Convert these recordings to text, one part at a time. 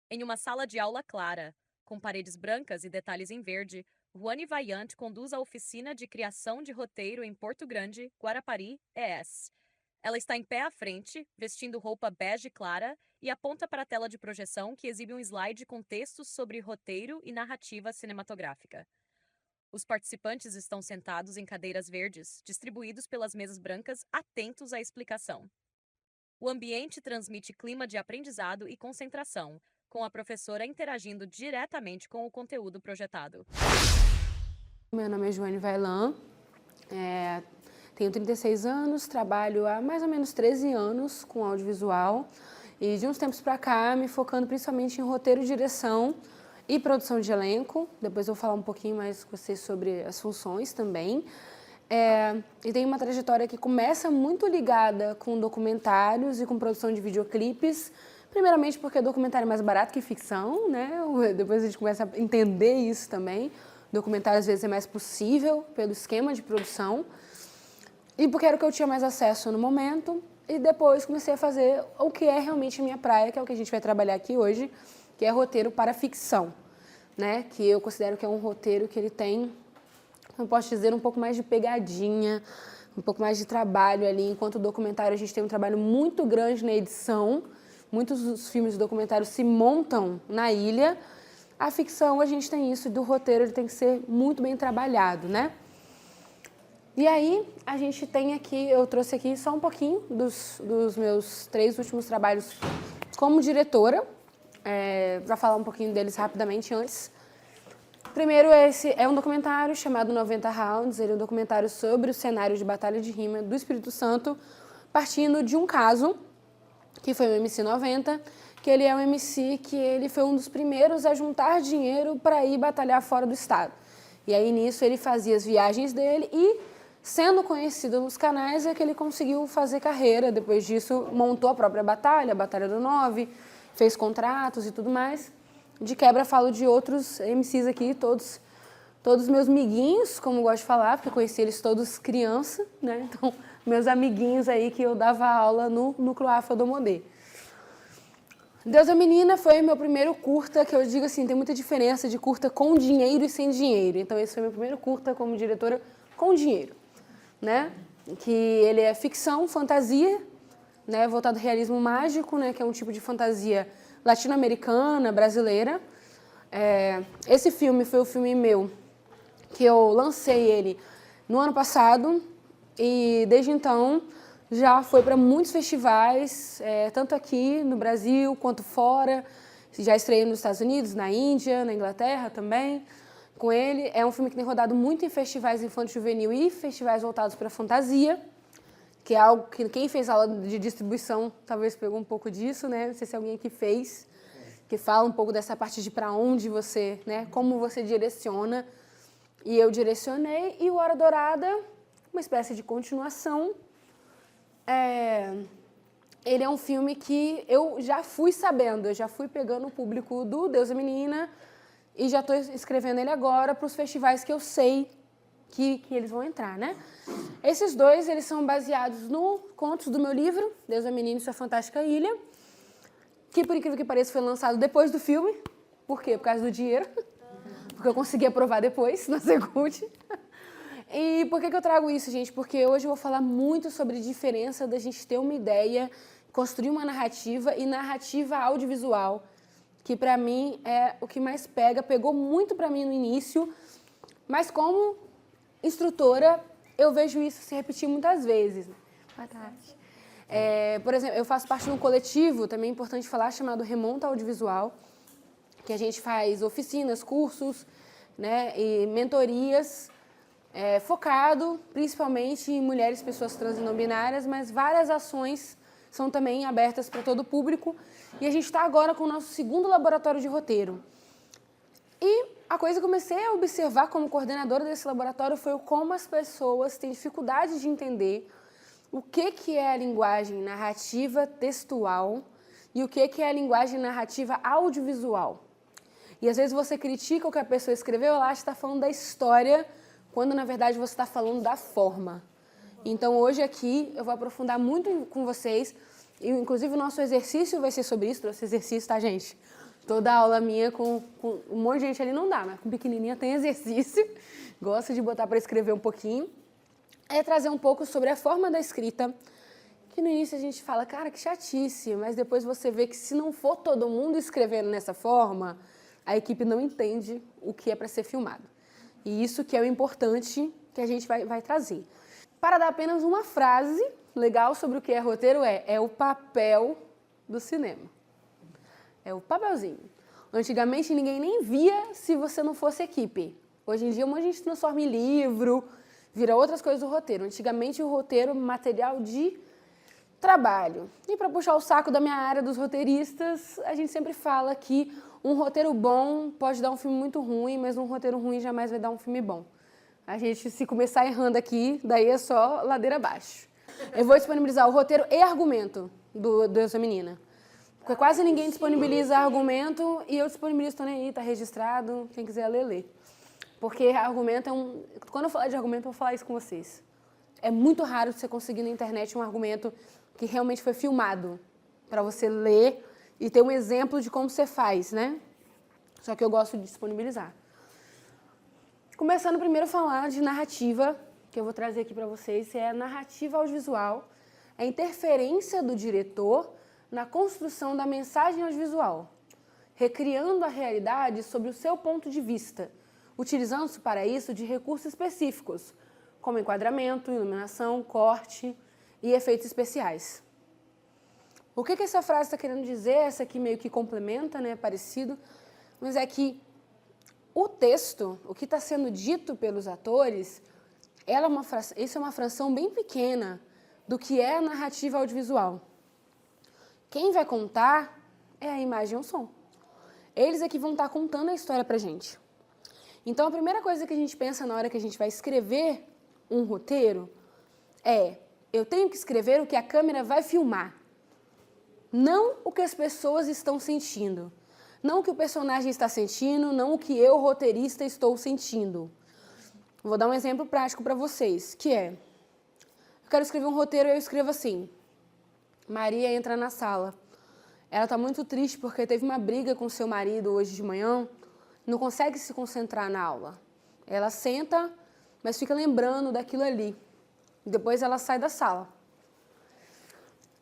Em uma sala de aula clara, com paredes brancas e detalhes em verde, Ruane Vaillant conduz a oficina de criação de roteiro em Porto Grande, Guarapari, ES. Ela está em pé à frente, vestindo roupa bege clara, e aponta para a tela de projeção que exibe um slide com textos sobre roteiro e narrativa cinematográfica. Os participantes estão sentados em cadeiras verdes, distribuídos pelas mesas brancas, atentos à explicação. O ambiente transmite clima de aprendizado e concentração, com a professora interagindo diretamente com o conteúdo projetado. Meu nome é Joane Vaillant, tenho 36 anos, trabalho há mais ou menos 13 anos com audiovisual e de uns tempos para cá me focando principalmente em roteiro, direção e produção de elenco. Depois eu vou falar um pouquinho mais com vocês sobre as funções também. E tem uma trajetória que começa muito ligada com documentários e com produção de videoclipes, primeiramente porque documentário é mais barato que ficção, né? Depois a gente começa a entender isso também. Documentário às vezes é mais possível pelo esquema de produção. E porque era o que eu tinha mais acesso no momento. E depois comecei a fazer o que é realmente a minha praia, que é o que a gente vai trabalhar aqui hoje, que é roteiro para ficção, né? Que eu considero que é um roteiro que ele tem, eu posso dizer, um pouco mais de pegadinha, um pouco mais de trabalho ali. Enquanto o documentário a gente tem um trabalho muito grande na edição, muitos dos filmes de documentário se montam na ilha. A ficção, a gente tem isso, do roteiro ele tem que ser muito bem trabalhado, né? E aí, a gente tem aqui, eu trouxe aqui só um pouquinho dos meus 3 últimos trabalhos como diretora, para falar um pouquinho deles rapidamente antes. Primeiro, esse é um documentário chamado 90 Rounds, ele é um documentário sobre o cenário de batalha de rima do Espírito Santo, partindo de um caso, que foi o MC 90, que ele é um MC que ele foi um dos primeiros a juntar dinheiro para ir batalhar fora do estado. E aí, nisso, ele fazia as viagens dele e, sendo conhecido nos canais, é que ele conseguiu fazer carreira. Depois disso, montou a própria batalha, a Batalha do 9, fez contratos e tudo mais. De quebra, falo de outros MCs aqui, todos meus miguinhos, como eu gosto de falar, porque eu conheci eles todos criança, né? Então, meus amiguinhos aí que eu dava aula no Núcleo Afro do Modê. Deus é Menina foi meu primeiro curta, que eu digo assim, tem muita diferença de curta com dinheiro e sem dinheiro. Então, esse foi meu primeiro curta como diretora com dinheiro, né? Que ele é ficção, fantasia, né? Voltado ao realismo mágico, né? Que é um tipo de fantasia latino-americana, brasileira. Esse filme foi o filme meu, que eu lancei ele no ano passado e desde então já foi para muitos festivais, tanto aqui no Brasil quanto fora. Já estreiei nos Estados Unidos, na Índia, na Inglaterra também com ele. É um filme que tem rodado muito em festivais infanto-juvenil e festivais voltados para fantasia, que é algo que quem fez aula de distribuição talvez pegou um pouco disso, né? Não sei se alguém aqui fez, que fala um pouco dessa parte de para onde você, né? Como você direciona. E eu direcionei, e o Hora Dourada, uma espécie de continuação. Ele é um filme que eu já fui sabendo, eu já fui pegando o público do Deus é Menina e já estou escrevendo ele agora para os festivais que eu sei que eles vão entrar, né? Esses dois, eles são baseados no contos do meu livro, Deus é Menina e Sua Fantástica Ilha, que, por incrível que pareça, foi lançado depois do filme. Por quê? Por causa do dinheiro. Porque eu consegui aprovar depois, na Secult. E por que eu trago isso, gente? Porque hoje eu vou falar muito sobre a diferença da gente ter uma ideia, construir uma narrativa e narrativa audiovisual, que para mim é o que mais pega, pegou muito para mim no início, mas como instrutora eu vejo isso se repetir muitas vezes. Boa tarde. Por exemplo, eu faço parte de um coletivo, também é importante falar, chamado Remonta Audiovisual, que a gente faz oficinas, cursos, né, e mentorias, focado principalmente em mulheres, pessoas trans e não binárias, mas várias ações são também abertas para todo o público. E a gente está agora com o nosso segundo laboratório de roteiro. E a coisa que eu comecei a observar como coordenadora desse laboratório foi como as pessoas têm dificuldade de entender o que é a linguagem narrativa textual e o que é a linguagem narrativa audiovisual. E às vezes você critica o que a pessoa escreveu, ela acha que está falando da história, quando na verdade você está falando da forma. Então hoje aqui eu vou aprofundar muito com vocês, e inclusive o nosso exercício vai ser sobre isso, esse exercício, tá, gente? Toda aula minha com um monte de gente ali não dá, mas com pequenininha tem exercício. Gosto de botar para escrever um pouquinho. É trazer um pouco sobre a forma da escrita, que no início a gente fala, cara, que chatice, mas depois você vê que se não for todo mundo escrevendo nessa forma, a equipe não entende o que é para ser filmado. E isso que é o importante que a gente vai trazer. Para dar apenas uma frase legal sobre o que é roteiro, é o papel do cinema. É o papelzinho. Antigamente ninguém nem via se você não fosse equipe. Hoje em dia um monte de gente transforma em livro, vira outras coisas do roteiro. Antigamente o roteiro material de trabalho. E para puxar o saco da minha área dos roteiristas, a gente sempre fala que um roteiro bom pode dar um filme muito ruim, mas um roteiro ruim jamais vai dar um filme bom. A gente, se começar errando aqui, daí é só ladeira abaixo. Eu vou disponibilizar o roteiro e argumento do Eu Sou Menina. Porque quase ninguém disponibiliza argumento e eu disponibilizo, tô nem aí, tá registrado, quem quiser ler, lê. Porque argumento é um... Quando eu falar de argumento, eu vou falar isso com vocês. É muito raro você conseguir na internet um argumento que realmente foi filmado, para você ler e ter um exemplo de como você faz, né? Só que eu gosto de disponibilizar. Começando primeiro a falar de narrativa, que eu vou trazer aqui para vocês, é a narrativa audiovisual, a interferência do diretor na construção da mensagem audiovisual, recriando a realidade sob o seu ponto de vista, utilizando-se para isso de recursos específicos, como enquadramento, iluminação, corte e efeitos especiais. O que essa frase está querendo dizer? Essa aqui meio que complementa, né, parecido, mas é que o texto, o que está sendo dito pelos atores, isso é uma fração bem pequena do que é a narrativa audiovisual. Quem vai contar é a imagem e o som. Eles é que vão estar contando a história pra gente. Então, a primeira coisa que a gente pensa na hora que a gente vai escrever um roteiro é: eu tenho que escrever o que a câmera vai filmar, não o que as pessoas estão sentindo, não o que o personagem está sentindo, não o que eu, roteirista, estou sentindo. Vou dar um exemplo prático para vocês, que é: eu quero escrever um roteiro e eu escrevo assim: Maria entra na sala. Ela está muito triste porque teve uma briga com seu marido hoje de manhã, não consegue se concentrar na aula. Ela senta, mas fica lembrando daquilo ali. Depois ela sai da sala.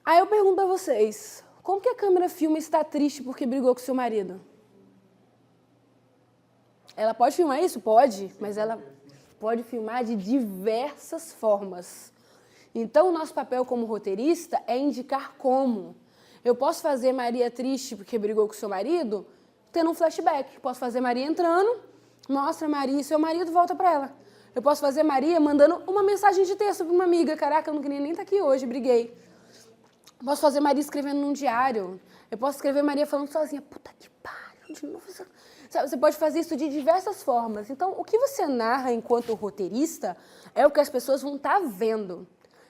Aí eu pergunto a vocês, como que a câmera filma está triste porque brigou com seu marido? Ela pode filmar isso? Pode, mas ela pode filmar de diversas formas. Então, o nosso papel como roteirista é indicar como. Eu posso fazer Maria triste porque brigou com seu marido, tendo um flashback. Posso fazer Maria entrando, mostra Maria e seu marido, volta para ela. Eu posso fazer Maria mandando uma mensagem de texto para uma amiga. Caraca, eu não queria nem estar aqui hoje, briguei. Posso fazer Maria escrevendo num diário. Eu posso escrever Maria falando sozinha. Puta que pariu, de novo. Você pode fazer isso de diversas formas. Então, o que você narra enquanto roteirista é o que as pessoas vão estar vendo.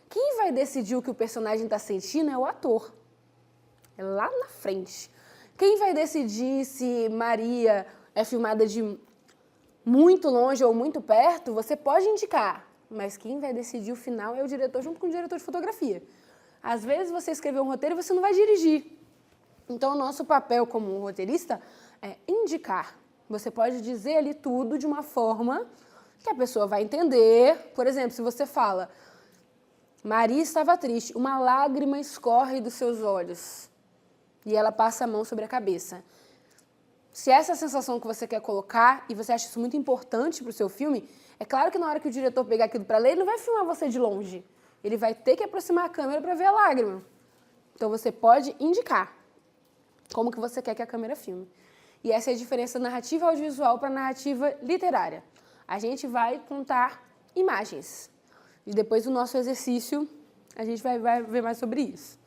Quem vai decidir o que o personagem está sentindo é o ator. É lá na frente. Quem vai decidir se Maria é filmada de muito longe ou muito perto, você pode indicar. Mas quem vai decidir o final é o diretor junto com o diretor de fotografia. Às vezes você escreveu um roteiro e você não vai dirigir. Então, o nosso papel como roteirista é indicar. Você pode dizer ali tudo de uma forma que a pessoa vai entender. Por exemplo, se você fala: Maria estava triste, uma lágrima escorre dos seus olhos e ela passa a mão sobre a cabeça. Se essa é a sensação que você quer colocar e você acha isso muito importante para o seu filme, é claro que na hora que o diretor pegar aquilo para ler, ele não vai filmar você de longe. Ele vai ter que aproximar a câmera para ver a lágrima. Então, você pode indicar como que você quer que a câmera filme. E essa é a diferença da narrativa audiovisual para a narrativa literária. A gente vai contar imagens. E depois do nosso exercício, a gente vai ver mais sobre isso.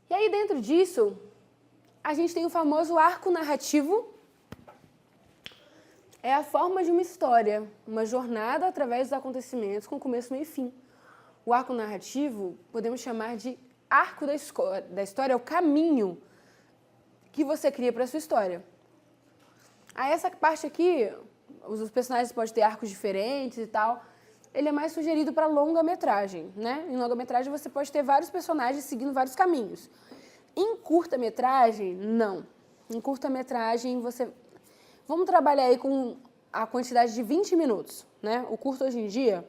E aí, dentro disso, a gente tem o famoso arco narrativo. É a forma de uma história, uma jornada através dos acontecimentos com começo, meio e fim. O arco narrativo podemos chamar de arco da história, é o caminho que você cria para a sua história. Aí essa parte aqui, os personagens podem ter arcos diferentes e tal, ele é mais sugerido para longa-metragem, né? Em longa-metragem você pode ter vários personagens seguindo vários caminhos. Em curta-metragem, não. Em curta-metragem, vamos trabalhar aí com a quantidade de 20 minutos, né? O curto hoje em dia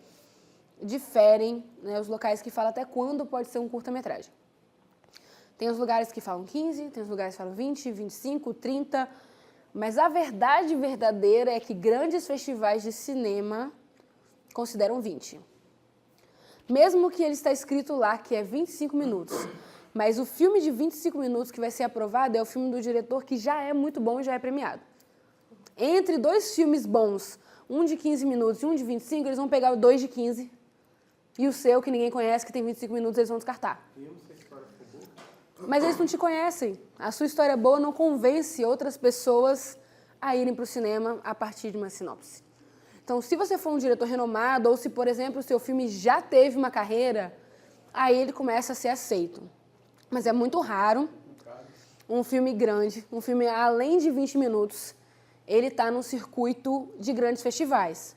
diferem, né, os locais que falam até quando pode ser um curta-metragem. Tem os lugares que falam 15, tem os lugares que falam 20, 25, 30, mas a verdade verdadeira é que grandes festivais de cinema consideram 20. Mesmo que ele está escrito lá que é 25 minutos, mas o filme de 25 minutos que vai ser aprovado é o filme do diretor que já é muito bom e já é premiado. Entre dois filmes bons, um de 15 minutos e um de 25, eles vão pegar o 2 de 15 e o seu, que ninguém conhece, que tem 25 minutos, eles vão descartar. Mas eles não te conhecem. A sua história boa não convence outras pessoas a irem para o cinema a partir de uma sinopse. Então, se você for um diretor renomado, ou se, por exemplo, o seu filme já teve uma carreira, aí ele começa a ser aceito. Mas é muito raro um filme grande, um filme além de 20 minutos, ele está num circuito de grandes festivais.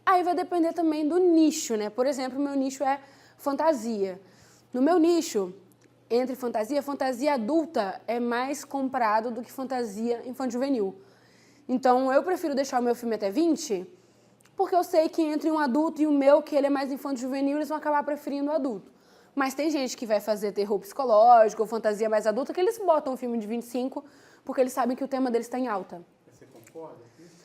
Aí vai depender também do nicho, né? Por exemplo, o meu nicho é fantasia. No meu nicho, entre fantasia adulta é mais comprado do que fantasia infanto-juvenil. Então, eu prefiro deixar o meu filme até 20, porque eu sei que entre um adulto e o meu, que ele é mais infanto-juvenil, eles vão acabar preferindo o adulto. Mas tem gente que vai fazer terror psicológico ou fantasia mais adulta, que eles botam um filme de 25, porque eles sabem que o tema deles está em alta. Você concorda com isso?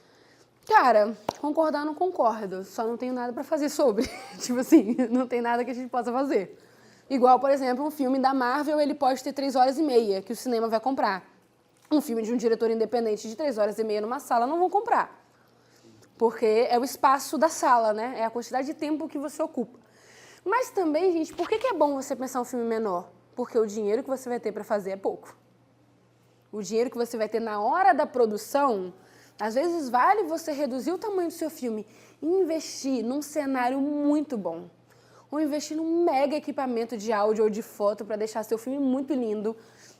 Cara, concordar não concordo, só não tenho nada pra fazer sobre. Tipo assim, não tem nada que a gente possa fazer. Igual, por exemplo, um filme da Marvel, ele pode ter 3 horas e meia, que o cinema vai comprar. Um filme de um diretor independente de 3 horas e meia numa sala, não vão comprar. Porque é o espaço da sala, né? É a quantidade de tempo que você ocupa. Mas também, gente, por que é bom você pensar um filme menor? Porque o dinheiro que você vai ter para fazer é pouco. O dinheiro que você vai ter na hora da produção, às vezes vale você reduzir o tamanho do seu filme e investir num cenário muito bom. Ou investir num mega equipamento de áudio ou de foto para deixar seu filme muito lindo,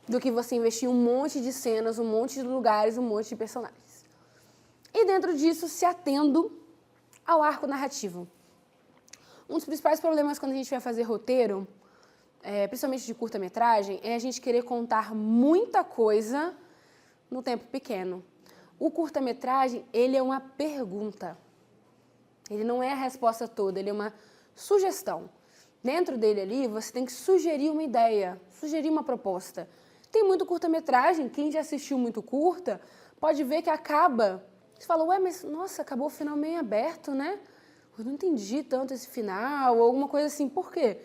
do que você investir em um monte de cenas, um monte de lugares, um monte de personagens. E dentro disso, se atendo ao arco narrativo. Um dos principais problemas quando a gente vai fazer roteiro, principalmente de curta-metragem, é a gente querer contar muita coisa no tempo pequeno. O curta-metragem, ele é uma pergunta. Ele não é a resposta toda, ele é uma sugestão. Dentro dele ali, você tem que sugerir uma ideia, sugerir uma proposta. Tem muito curta-metragem, quem já assistiu muito curta, pode ver que acaba. Você fala, ué, mas nossa, acabou o final meio aberto, né? Eu não entendi tanto esse final, ou alguma coisa assim. Por quê?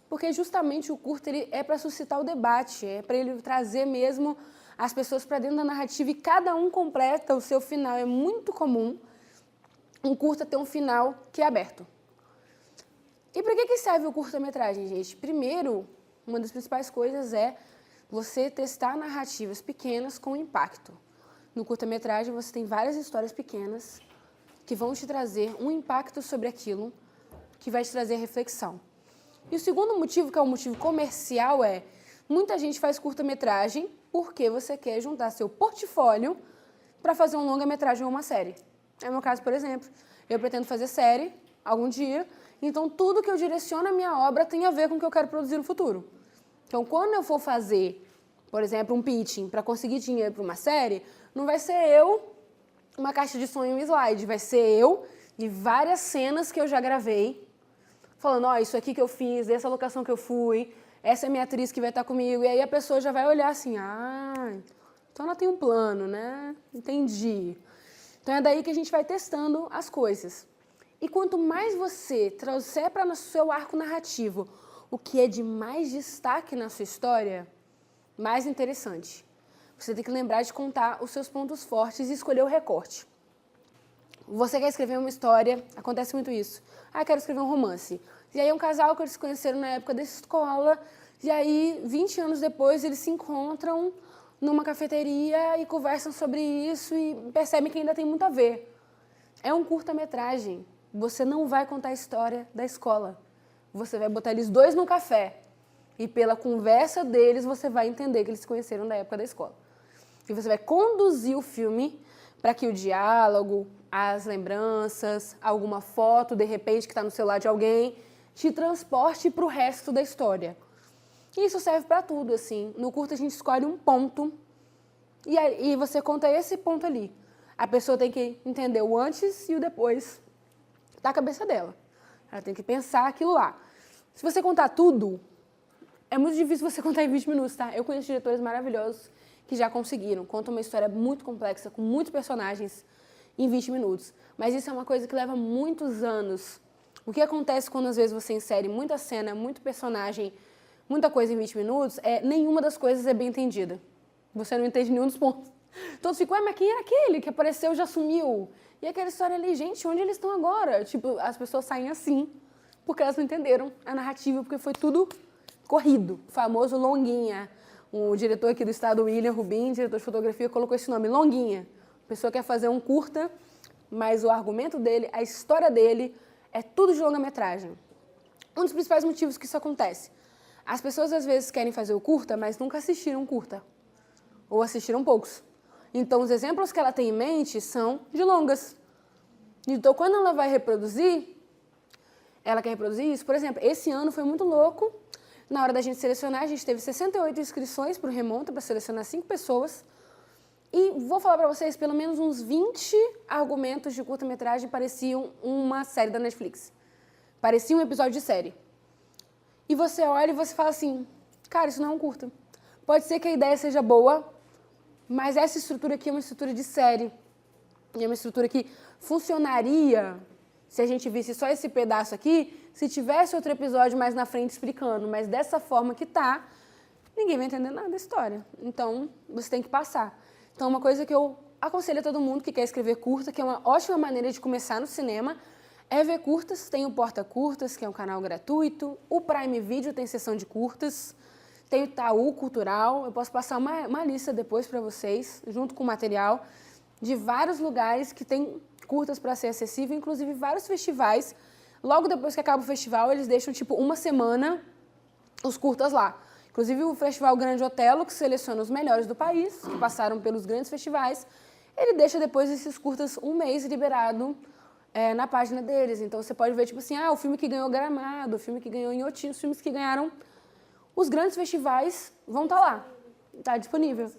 Porque justamente o curta ele é para suscitar o debate, é para ele trazer mesmo as pessoas para dentro da narrativa e cada um completa o seu final. É muito comum um curta ter um final que é aberto. E para que serve o curta-metragem, gente? Primeiro, uma das principais coisas é você testar narrativas pequenas com impacto. No curta-metragem você tem várias histórias pequenas que vão te trazer um impacto sobre aquilo, que vai te trazer reflexão. E o segundo motivo, que é o motivo comercial, é muita gente faz curta-metragem porque você quer juntar seu portfólio para fazer um longa-metragem ou uma série. É o meu caso, por exemplo. Eu pretendo fazer série algum dia, então tudo que eu direciono a minha obra tem a ver com o que eu quero produzir no futuro. Então, quando eu for fazer, por exemplo, um pitching para conseguir dinheiro para uma série, não vai ser eu, uma caixa de som e um slide, vai ser eu e várias cenas que eu já gravei, falando, ó, isso aqui que eu fiz, essa locação que eu fui, essa é minha atriz que vai estar comigo, e aí a pessoa já vai olhar assim, então ela tem um plano, né? Entendi. Então é daí que a gente vai testando as coisas. E quanto mais você trouxer para o seu arco narrativo o que é de mais destaque na sua história, mais interessante. Você tem que lembrar de contar os seus pontos fortes e escolher o recorte. Você quer escrever uma história, acontece muito isso. Quero escrever um romance. E aí é um casal que eles se conheceram na época da escola, e aí 20 anos depois eles se encontram numa cafeteria e conversam sobre isso e percebem que ainda tem muito a ver. É um curta-metragem. Você não vai contar a história da escola. Você vai botar eles dois no café. E pela conversa deles, você vai entender que eles se conheceram na época da escola. E você vai conduzir o filme para que o diálogo, as lembranças, alguma foto, de repente, que está no celular de alguém, te transporte para o resto da história. E isso serve para tudo, assim. No curta, a gente escolhe um ponto E você conta esse ponto ali. A pessoa tem que entender o antes e o depois da cabeça dela. Ela tem que pensar aquilo lá. Se você contar tudo, é muito difícil você contar em 20 minutos, tá? Eu conheço diretores maravilhosos que já conseguiram. Contam uma história muito complexa, com muitos personagens, em 20 minutos. Mas isso é uma coisa que leva muitos anos. O que acontece quando, às vezes, você insere muita cena, muito personagem, muita coisa em 20 minutos, nenhuma das coisas é bem entendida. Você não entende nenhum dos pontos. Todos ficam, ué, mas quem era aquele que apareceu já sumiu? E aquela história ali, gente, onde eles estão agora? Tipo, as pessoas saem assim, porque elas não entenderam a narrativa, porque foi tudo corrido. O famoso Longuinha. O diretor aqui do estado, William Rubin, diretor de fotografia, colocou esse nome, Longuinha. A pessoa quer fazer um curta, mas o argumento dele, a história dele, é tudo de longa-metragem. Um dos principais motivos que isso acontece. As pessoas, às vezes, querem fazer o curta, mas nunca assistiram um curta. Ou assistiram poucos. Então, os exemplos que ela tem em mente são de longas. Então, quando ela vai reproduzir, ela quer reproduzir isso. Por exemplo, esse ano foi muito louco. Na hora da gente selecionar, a gente teve 68 inscrições para o Remonta, para selecionar 5 pessoas. E vou falar para vocês, pelo menos uns 20 argumentos de curta-metragem pareciam uma série da Netflix. Parecia um episódio de série. E você olha e você fala assim, cara, isso não é um curta. Pode ser que a ideia seja boa, mas essa estrutura aqui é uma estrutura de série. E é uma estrutura que funcionaria se a gente visse só esse pedaço aqui, se tivesse outro episódio mais na frente explicando. Mas dessa forma que tá, ninguém vai entender nada da história. Então, você tem que passar. Então, uma coisa que eu aconselho a todo mundo que quer escrever curta, que é uma ótima maneira de começar no cinema, é ver curtas. Tem o Porta Curtas, que é um canal gratuito. O Prime Video tem sessão de curtas. Tem o Itaú Cultural. Eu posso passar uma lista depois para vocês, junto com o material, de vários lugares que tem curtas para ser acessível, inclusive vários festivais. Logo depois que acaba o festival, eles deixam, tipo, uma semana os curtas lá. Inclusive o Festival Grande Otelo, que seleciona os melhores do país, que passaram pelos grandes festivais, ele deixa depois esses curtas um mês liberado na página deles. Então você pode ver, tipo assim, o filme que ganhou Gramado, o filme que ganhou Inhotim, os filmes que ganharam os grandes festivais vão estar lá, está disponível.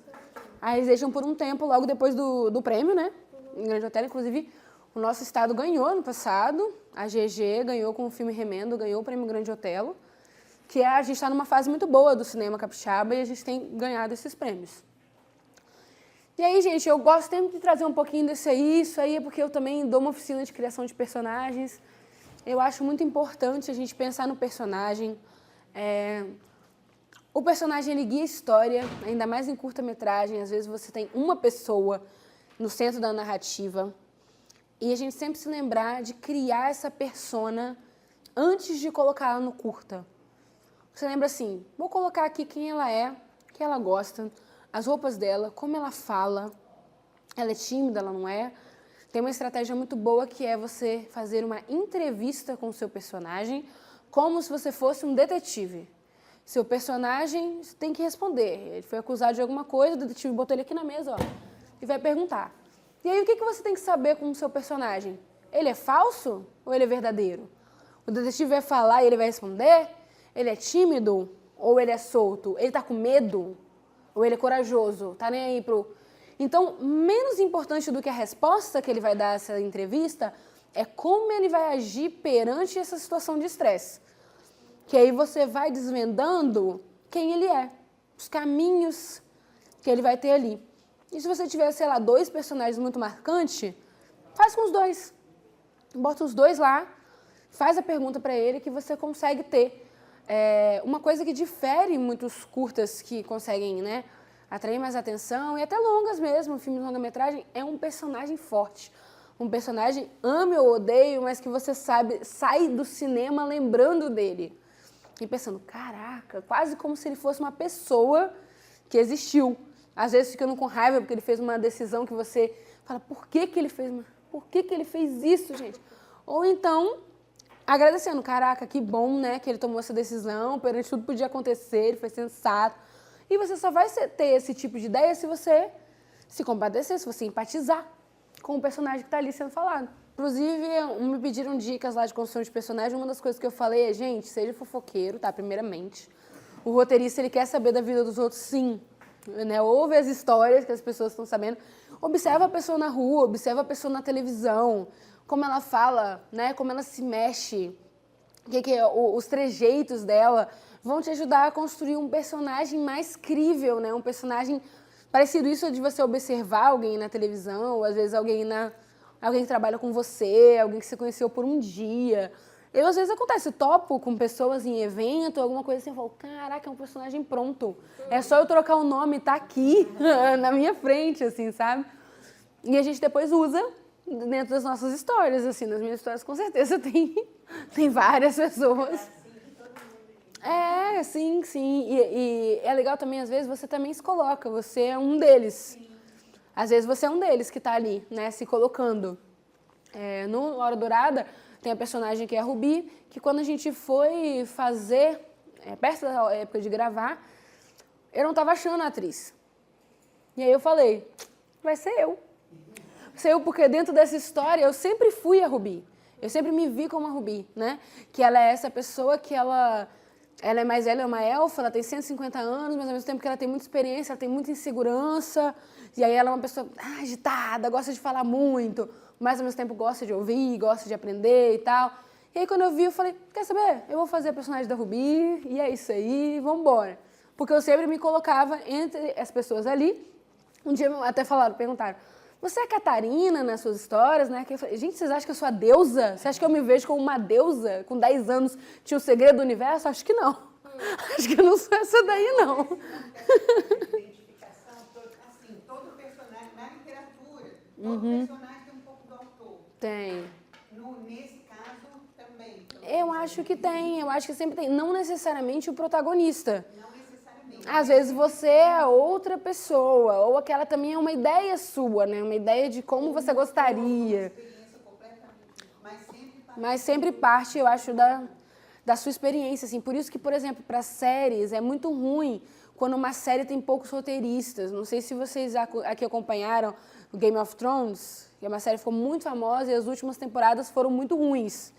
Aí eles deixam por um tempo, logo depois do prêmio, né? Em Grande Otelo, inclusive, o nosso estado ganhou ano passado, a GG ganhou com o filme Remendo, ganhou o prêmio Grande Otelo, que a gente está numa fase muito boa do cinema capixaba e a gente tem ganhado esses prêmios. E aí, gente, eu gosto sempre de trazer um pouquinho desse aí, isso aí é porque eu também dou uma oficina de criação de personagens. Eu acho muito importante a gente pensar no personagem. O personagem, ele guia a história, ainda mais em curta-metragem. Às vezes você tem uma pessoa no centro da narrativa. E a gente sempre se lembrar de criar essa persona antes de colocar ela no curta. Você lembra assim, vou colocar aqui quem ela é, o que ela gosta, as roupas dela, como ela fala, ela é tímida, ela não é. Tem uma estratégia muito boa que é você fazer uma entrevista com o seu personagem como se você fosse um detetive. Seu personagem tem que responder. Ele foi acusado de alguma coisa, o detetive botou ele aqui na mesa, ó, e vai perguntar. E aí, o que você tem que saber com o seu personagem? Ele é falso ou ele é verdadeiro? O detetive vai falar e ele vai responder? Ele é tímido ou ele é solto? Ele tá com medo ou ele é corajoso? Tá nem aí pro... Então, menos importante do que a resposta que ele vai dar a essa entrevista é como ele vai agir perante essa situação de estresse. Que aí você vai desvendando quem ele é, os caminhos que ele vai ter ali. E se você tiver, sei lá, 2 personagens muito marcantes, faz com os 2. Bota os 2 lá, faz a pergunta para ele que você consegue ter. Uma coisa que difere muitos curtas que conseguem, né, atrair mais atenção, e até longas mesmo, filmes de longa-metragem, é um personagem forte. Um personagem ame ou odeio, mas que você sabe, sai do cinema lembrando dele. E pensando, caraca, quase como se ele fosse uma pessoa que existiu. Às vezes ficando com raiva porque ele fez uma decisão que você fala, por que ele fez isso, gente? Ou então, agradecendo, caraca, que bom, né, que ele tomou essa decisão, perante tudo podia acontecer, ele foi sensato. E você só vai ter esse tipo de ideia se você se compadecer, se você empatizar com o personagem que está ali sendo falado. Inclusive, me pediram dicas lá de construção de personagem, uma das coisas que eu falei é, gente, seja fofoqueiro, tá, primeiramente. O roteirista, ele quer saber da vida dos outros, sim. né? Ouve as histórias que as pessoas estão sabendo. Observa a pessoa na rua, observa a pessoa na televisão, como ela fala, né? Como ela se mexe, os trejeitos dela vão te ajudar a construir um personagem mais crível, né? Um personagem parecido isso de você observar alguém na televisão, ou às vezes alguém que trabalha com você, alguém que você conheceu por um dia. Eu, às vezes, acontece, topo com pessoas em evento, alguma coisa assim, eu falo, caraca, é um personagem pronto. É só eu trocar o nome e tá aqui, na minha frente, assim, sabe? E a gente depois usa dentro das nossas histórias, assim, nas minhas histórias, com certeza, tem várias pessoas. É, sim. E é legal também, às vezes, você também se coloca, você é um deles. Às vezes você é um deles que está ali, né, se colocando. No Hora Dourada, tem a personagem que é a Rubi, que quando a gente foi fazer, perto da época de gravar, eu não estava achando a atriz. E aí eu falei, vai ser eu. Vai ser eu porque dentro dessa história eu sempre fui a Rubi. Eu sempre me vi como a Rubi, né? Que ela é essa pessoa que ela é mais velha, é uma elfa, ela tem 150 anos, mas ao mesmo tempo que ela tem muita experiência, ela tem muita insegurança, e aí ela é uma pessoa agitada, gosta de falar muito, mas ao mesmo tempo gosta de ouvir, gosta de aprender e tal. E aí quando eu vi, eu falei, quer saber? Eu vou fazer a personagem da Rubi, e é isso aí, vamos embora. Porque eu sempre me colocava entre as pessoas ali. Um dia até perguntaram, você é Catarina nas suas histórias, né? Que eu falei, gente, vocês acham que eu sou a deusa? Você acha que eu me vejo como uma deusa? Com 10 anos tinha o segredo do universo? Acho que não. Acho que eu não sou essa daí, não. Identificação, assim, todo personagem, na literatura, todo personagem tem um pouco do autor. Tem. Nesse caso, também. Eu acho que tem, eu acho que sempre tem. Não necessariamente o protagonista. Não necessariamente. Às vezes você é outra pessoa, ou aquela também é uma ideia sua, né? Uma ideia de como você gostaria. Mas sempre parte, eu acho, da sua experiência, assim. Por isso que, por exemplo, para séries é muito ruim quando uma série tem poucos roteiristas. Não sei se vocês aqui acompanharam o Game of Thrones, que é uma série que ficou muito famosa e as últimas temporadas foram muito ruins.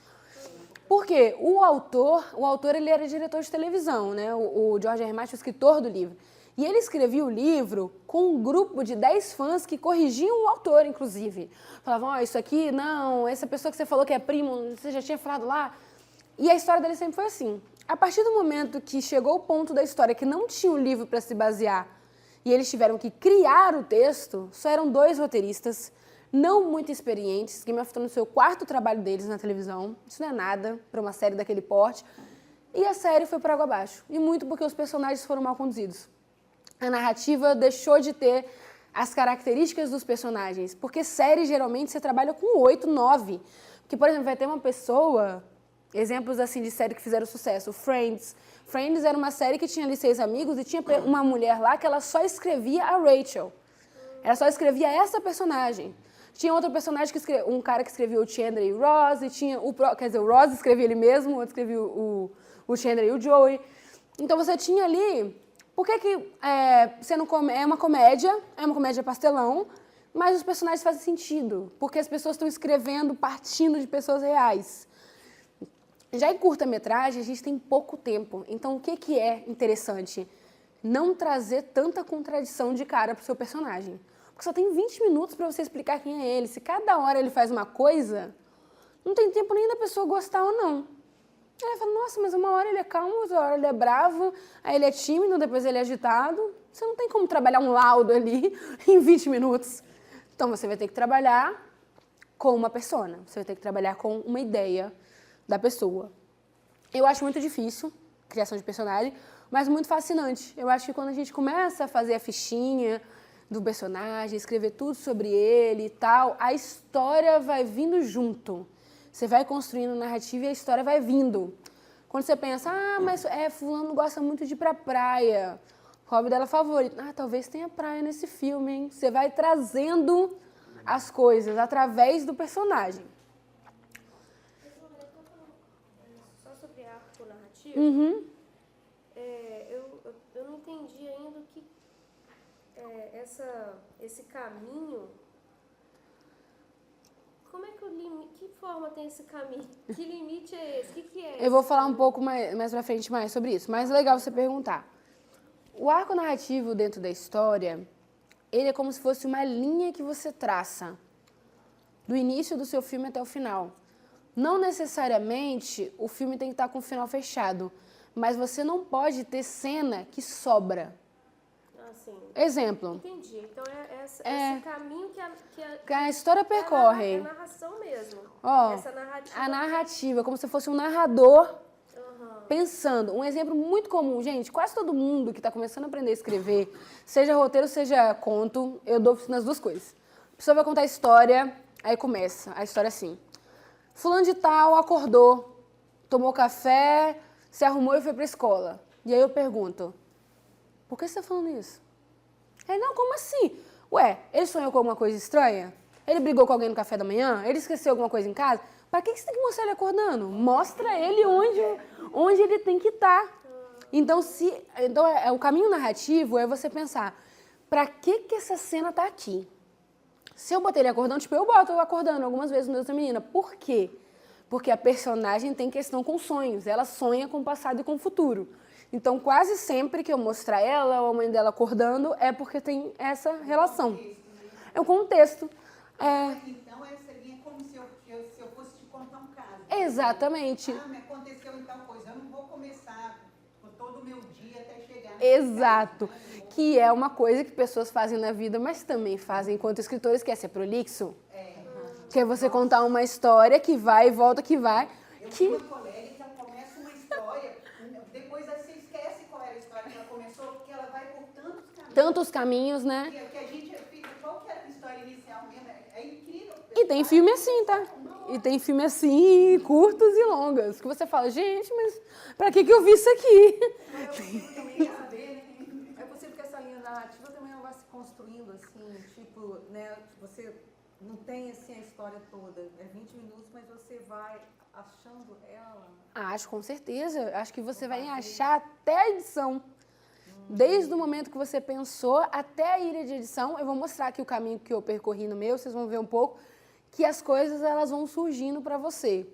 Por quê? O autor ele era diretor de televisão, né? O George R. R. Martin, o escritor do livro. E ele escrevia o livro com um grupo de 10 fãs que corrigiam o autor, inclusive. Falavam, isso aqui, não, essa pessoa que você falou que é primo, você já tinha falado lá. E a história dele sempre foi assim. A partir do momento que chegou o ponto da história que não tinha um livro para se basear e eles tiveram que criar o texto, só eram 2 roteiristas, não muito experientes. Game of Thrones foi o 4º trabalho deles na televisão. Isso não é nada para uma série daquele porte. E a série foi por água abaixo. E muito porque os personagens foram mal conduzidos. A narrativa deixou de ter as características dos personagens. Porque série, geralmente, você trabalha com 8, 9. Porque, por exemplo, vai ter uma pessoa... Exemplos assim de série que fizeram sucesso. Friends. Friends era uma série que tinha ali 6 amigos e tinha uma mulher lá que ela só escrevia a Rachel. Ela só escrevia essa personagem. Tinha outro personagem, um cara que escrevia o Chandler e o Ross, e tinha o Ross escrevia ele mesmo, o outro escrevia o Chandler e o Joey. Então você tinha ali... Por que é uma comédia pastelão, mas os personagens fazem sentido, porque as pessoas estão escrevendo partindo de pessoas reais. Já em curta-metragem, a gente tem pouco tempo. Então, o que é interessante? Não trazer tanta contradição de cara para o seu personagem. Porque só tem 20 minutos para você explicar quem é ele. Se cada hora ele faz uma coisa, não tem tempo nem da pessoa gostar ou não. Aí ela fala, nossa, mas uma hora ele é calmo, outra hora ele é bravo, aí ele é tímido, depois ele é agitado. Você não tem como trabalhar um laudo ali em 20 minutos. Então, você vai ter que trabalhar com uma persona. Você vai ter que trabalhar com uma ideia da pessoa. Eu acho muito difícil, criação de personagem, mas muito fascinante. Eu acho que quando a gente começa a fazer a fichinha do personagem, escrever tudo sobre ele e tal, a história vai vindo junto. Você vai construindo narrativa e a história vai vindo. Quando você pensa, mas fulano gosta muito de ir pra praia, hobby dela favorito. Talvez tenha praia nesse filme, hein? Você vai trazendo as coisas através do personagem. Uhum. Eu não entendi ainda o que esse caminho. Como é que forma tem esse caminho? Que limite é esse? O que é esse? Eu vou falar um pouco mais pra frente sobre isso, mas é legal você perguntar. O arco narrativo dentro da história, ele é como se fosse uma linha que você traça do início do seu filme até o final. Não necessariamente o filme tem que estar com o final fechado, mas você não pode ter cena que sobra. Assim, Exemplo, entendi. Então esse caminho que a história percorre. É a narração mesmo. Ó, Essa narrativa. a narrativa, como se fosse um narrador pensando. Um exemplo muito comum, gente, quase todo mundo que está começando a aprender a escrever, seja roteiro, seja conto, eu dou nas duas coisas. A pessoa vai contar a história, aí começa a história assim. Fulano de tal acordou, tomou café, se arrumou e foi para a escola. E aí eu pergunto, por que você está falando isso? Aí, não, como assim? Ué, ele sonhou com alguma coisa estranha? Ele brigou com alguém no café da manhã? Ele esqueceu alguma coisa em casa? Para que você tem que mostrar ele acordando? Mostra ele onde ele tem que estar. Então, o caminho narrativo é você pensar, para que essa cena está aqui? Se eu botei ele acordando, tipo, eu boto acordando algumas vezes no Deus da Menina. Por quê? Porque a personagem tem questão com sonhos. Ela sonha com o passado e com o futuro. Então, quase sempre que eu mostrar ela ou a mãe dela acordando, é porque tem essa relação. É um contexto. Então, essa linha é como se eu fosse te contar um caso. Exatamente. Me aconteceu em tal coisa. Eu não vou começar com todo o meu dia até chegar. Exato. Que é uma coisa que pessoas fazem na vida, mas também fazem enquanto escritores, que é ser prolixo. Que é você contar uma história que vai e volta, que vai. Eu tenho uma colega que ela começa uma história, depois você esquece qual era a história que ela começou, porque ela vai por Tantos caminhos, né? que a gente fica, qual que era a história inicial mesmo? É incrível. E tem filme assim, tá? E tem filme assim, curtos e longos, que você fala, gente, mas pra que eu vi isso aqui? É possível que essa linha narrativa também ela vá se construindo assim, tipo, né, você não tem assim a história toda, é 20 minutos, mas você vai achando ela. Acho, com certeza. Acho que você vai achar até a edição. Desde o momento que você pensou até a ilha de edição, eu vou mostrar aqui o caminho que eu percorri no meu, vocês vão ver um pouco, que as coisas elas vão surgindo para você.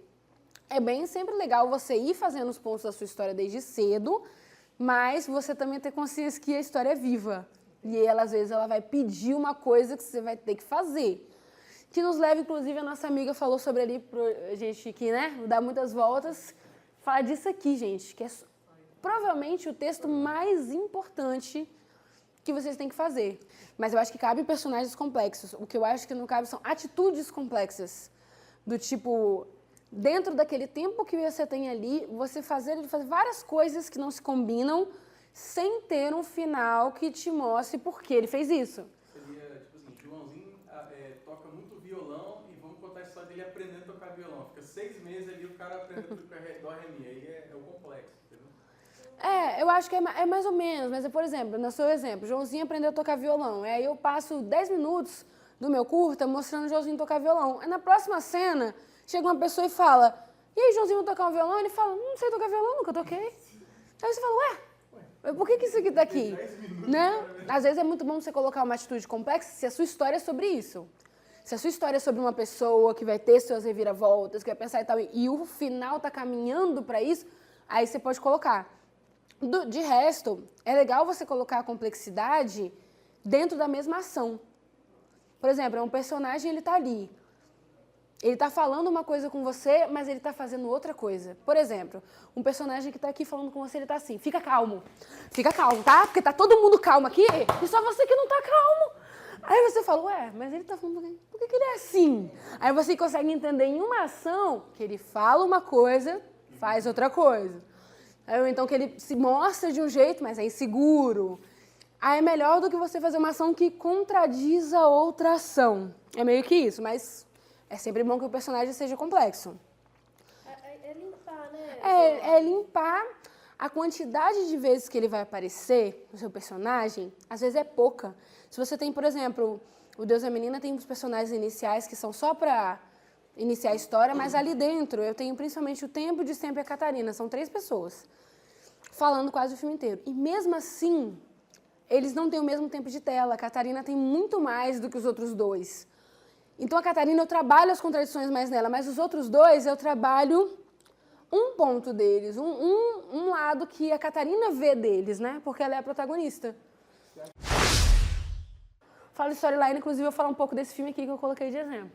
É bem sempre legal você ir fazendo os pontos da sua história desde cedo, mas você também ter consciência que a história é viva. E ela, às vezes, ela vai pedir uma coisa que você vai ter que fazer. Que nos leva, inclusive, a nossa amiga falou sobre ali, a gente aqui, né, dar muitas voltas, falar disso aqui, gente, que é provavelmente o texto mais importante que vocês têm que fazer. Mas eu acho que cabe personagens complexos. O que eu acho que não cabe são atitudes complexas. Do tipo, dentro daquele tempo que você tem ali, você fazer várias coisas que não se combinam sem ter um final que te mostre por que ele fez isso. Seria, tipo assim, Joãozinho toca muito violão e vamos contar a história dele aprendendo a tocar violão. Fica 6 meses ali o cara aprendendo a tocar dó, ré, mi. Aí é o complexo, entendeu? Eu acho que é mais ou menos, mas, por exemplo, no seu exemplo, Joãozinho aprendeu a tocar violão. Aí eu passo 10 minutos do meu curta mostrando o Joãozinho tocar violão. Aí na próxima cena, chega uma pessoa e fala, e aí, Joãozinho, vai tocar um violão? Ele fala, não sei tocar violão, nunca toquei. Aí você fala, ué, por que isso aqui tá aqui? Né? Às vezes é muito bom você colocar uma atitude complexa se a sua história é sobre isso. Se a sua história é sobre uma pessoa que vai ter suas reviravoltas, que vai pensar e tal, e o final tá caminhando para isso, aí você pode colocar. De resto, é legal você colocar a complexidade dentro da mesma ação. Por exemplo, um personagem, ele tá ali. Ele tá falando uma coisa com você, mas ele tá fazendo outra coisa. Por exemplo, um personagem que tá aqui falando com você, ele tá assim, fica calmo, tá? Porque tá todo mundo calmo aqui e só você que não tá calmo. Aí você fala, ué, mas ele tá falando, por que ele é assim? Aí você consegue entender em uma ação que ele fala uma coisa, faz outra coisa. Ou então que ele se mostra de um jeito, mas é inseguro. Aí é melhor do que você fazer uma ação que contradiz a outra ação. É meio que isso, mas é sempre bom que o personagem seja complexo. É limpar, né? É limpar a quantidade de vezes que ele vai aparecer, o seu personagem, às vezes é pouca. Se você tem, por exemplo, o Deus e a Menina tem os personagens iniciais que são só para iniciar a história, mas ali dentro eu tenho principalmente o Tempo de Sempre e a Catarina, são 3 pessoas, falando quase o filme inteiro. E mesmo assim, eles não têm o mesmo tempo de tela. A Catarina tem muito mais do que os outros 2. Então a Catarina eu trabalho as contradições mais nela, mas os outros 2 eu trabalho um ponto deles, um lado que a Catarina vê deles, né? Porque ela é a protagonista. Fala de storyline, inclusive eu vou falar um pouco desse filme aqui que eu coloquei de exemplo.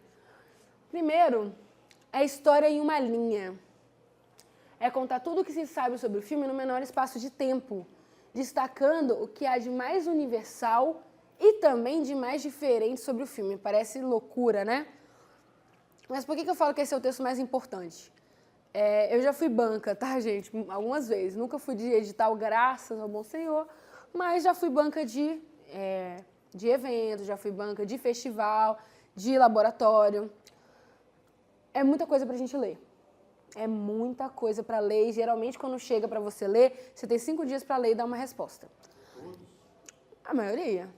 Primeiro, é a história em uma linha. É contar tudo o que se sabe sobre o filme no menor espaço de tempo, destacando o que há de mais universal e também de mais diferente sobre o filme. Parece loucura, né? Mas por que eu falo que esse é o texto mais importante? Eu já fui banca, tá, gente? Algumas vezes. Nunca fui de edital, graças ao bom Senhor, mas já fui banca de evento, já fui banca de festival, de laboratório. É muita coisa pra gente ler. É muita coisa pra ler e geralmente quando chega pra você ler, você tem 5 dias pra ler e dar uma resposta. A maioria.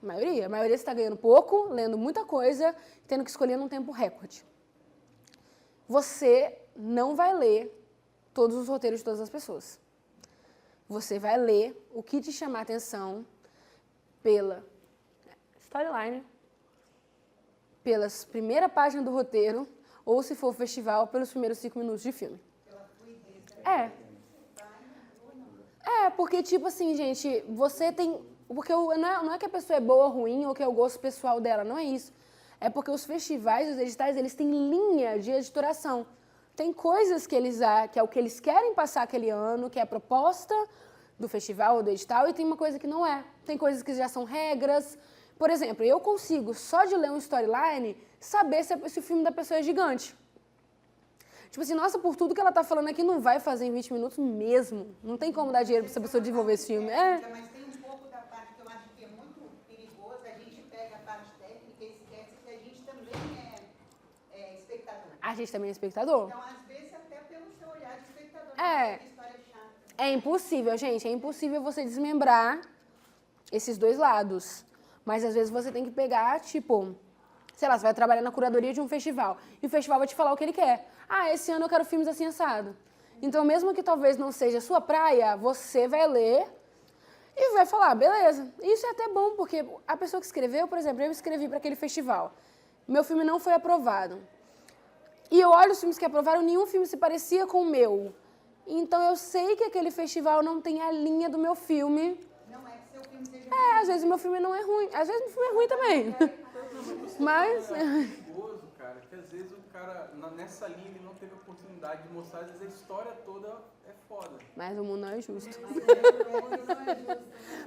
A maioria você está ganhando pouco, lendo muita coisa, tendo que escolher num tempo recorde. Você não vai ler todos os roteiros de todas as pessoas. Você vai ler o que te chamar a atenção pela storyline, pela primeira página do roteiro, ou se for festival, pelos primeiros 5 minutos de filme. Porque tipo assim, gente, você tem... Porque não é que a pessoa é boa ou ruim, ou que é o gosto pessoal dela, não é isso. É porque os festivais, os editais, eles têm linha de editoração. Tem coisas que que é o que eles querem passar aquele ano, que é a proposta do festival ou do edital, e tem uma coisa que não é. Tem coisas que já são regras. Por exemplo, eu consigo, só de ler um storyline, saber se o filme da pessoa é gigante. Tipo assim, nossa, por tudo que ela tá falando aqui, não vai fazer em 20 minutos mesmo. Não tem como dar dinheiro pra essa pessoa desenvolver esse filme. Mas tem um pouco da parte que eu acho que é muito perigoso, a gente pega a parte técnica e esquece que a gente também é espectador. A gente também é espectador. Então, às vezes, até pelo seu olhar de espectador, É. que história chata. É impossível, gente. É impossível você desmembrar esses dois lados. Mas às vezes você tem que pegar, tipo, sei lá, você vai trabalhar na curadoria de um festival. E o festival vai te falar o que ele quer. Ah, esse ano eu quero filmes assim assado. Então, mesmo que talvez não seja a sua praia, você vai ler e vai falar, beleza. Isso é até bom, porque a pessoa que escreveu, por exemplo, eu escrevi para aquele festival. Meu filme não foi aprovado. E eu olho os filmes que aprovaram, nenhum filme se parecia com o meu. Então, eu sei que aquele festival não tem a linha do meu filme. Não é que seu filme seja Às vezes o meu filme não é ruim. Às vezes o meu filme é ruim também. Mas... É perigoso, cara, que às vezes o cara, nessa linha, ele não teve a oportunidade de mostrar, às vezes a história toda é foda. Mas o mundo não é justo.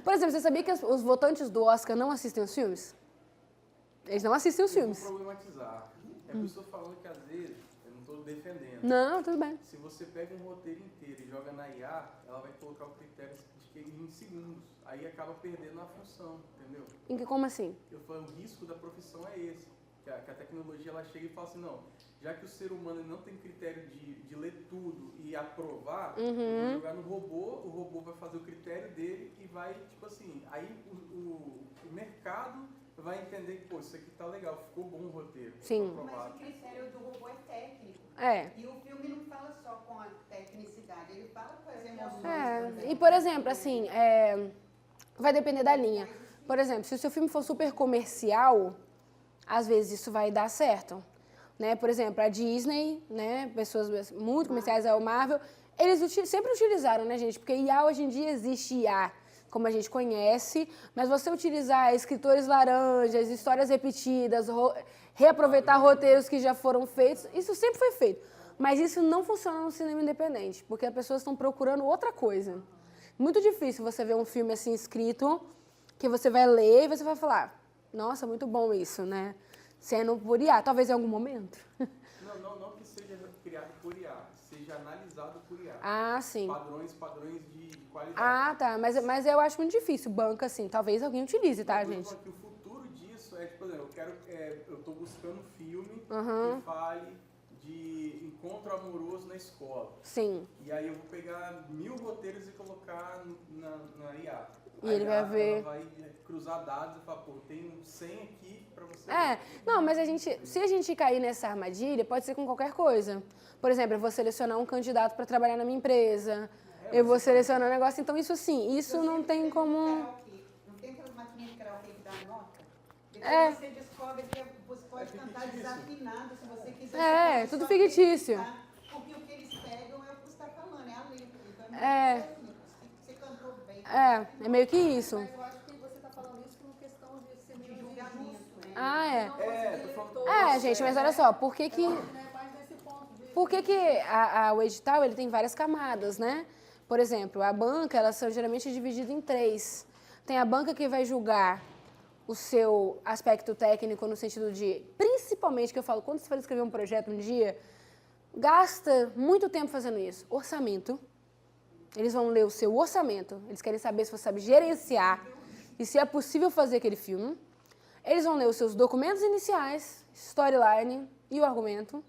Por exemplo, você sabia que os votantes do Oscar não assistem os filmes? Eles não assistem os filmes. Eu vou problematizar. É a pessoa falando que às vezes, eu não estou defendendo. Não, tudo bem. Se você pega um roteiro inteiro e joga na IA, ela vai colocar o critério de que em segundos. Aí acaba perdendo a função, entendeu? Como assim? Eu falo, o risco da profissão é esse. Que a tecnologia ela chega e fala assim, não, já que o ser humano não tem critério de ler tudo e aprovar, eu vou jogar no robô, o robô vai fazer o critério dele e vai, tipo assim, aí o mercado vai entender que, pô, isso aqui tá legal, ficou bom o roteiro. Sim. Mas o critério do robô é técnico. É. E o filme não fala só com a tecnicidade, ele fala com as emoções também. E, por exemplo, assim, vai depender da linha. Por exemplo, se o seu filme for super comercial, às vezes isso vai dar certo. Né? Por exemplo, a Disney, né? Pessoas muito comerciais, a Marvel, eles sempre utilizaram, né, gente? Porque IA, hoje em dia, existe IA, como a gente conhece, mas você utilizar escritores laranjas, histórias repetidas, reaproveitar roteiros que já foram feitos, isso sempre foi feito. Mas isso não funciona no cinema independente, porque as pessoas estão procurando outra coisa. Muito difícil você ver um filme assim escrito, que você vai ler e você vai falar, nossa, muito bom isso, né? Sendo por IA, talvez em algum momento. Não que seja criado por IA, seja analisado por IA. Ah, sim. Padrões de qualidade. Ah, tá. Mas eu acho muito difícil. Banca, assim, talvez alguém utilize, tá, gente? Que o futuro disso é, tipo, eu tô buscando um filme que fale de encontro amoroso na escola. Sim. E aí eu vou pegar 1000 roteiros e colocar na IA. E ele vai ver. Ela vai cruzar dados e falar, pô, tem 100 aqui pra você. Não, mas se a gente cair nessa armadilha, pode ser com qualquer coisa. Por exemplo, eu vou selecionar um candidato para trabalhar na minha empresa. Eu vou selecionar um negócio. Então, isso sim, isso não tem como... Não tem aquelas maquininhas de karaokê que dá nota? Depois você descobre que você pode cantar desafinado, se você quiser. Tudo fictício. Porque o que eles pegam é o Você cantou bem. É meio que isso. Mas eu acho que você está falando isso por uma questão de ser meio julgamento, né? Ah, é. Não conseguir ler todos, Gente, mas olha só, por que que... né? Mais nesse ponto de... Por que que o edital ele tem várias camadas, né? Por exemplo, a banca, elas são geralmente divididas em 3. Tem a banca que vai julgar o seu aspecto técnico no sentido de, principalmente, que eu falo, quando você for escrever um projeto um dia, gasta muito tempo fazendo isso. Orçamento. Eles vão ler o seu orçamento. Eles querem saber se você sabe gerenciar e se é possível fazer aquele filme. Eles vão ler os seus documentos iniciais, storyline e o argumento.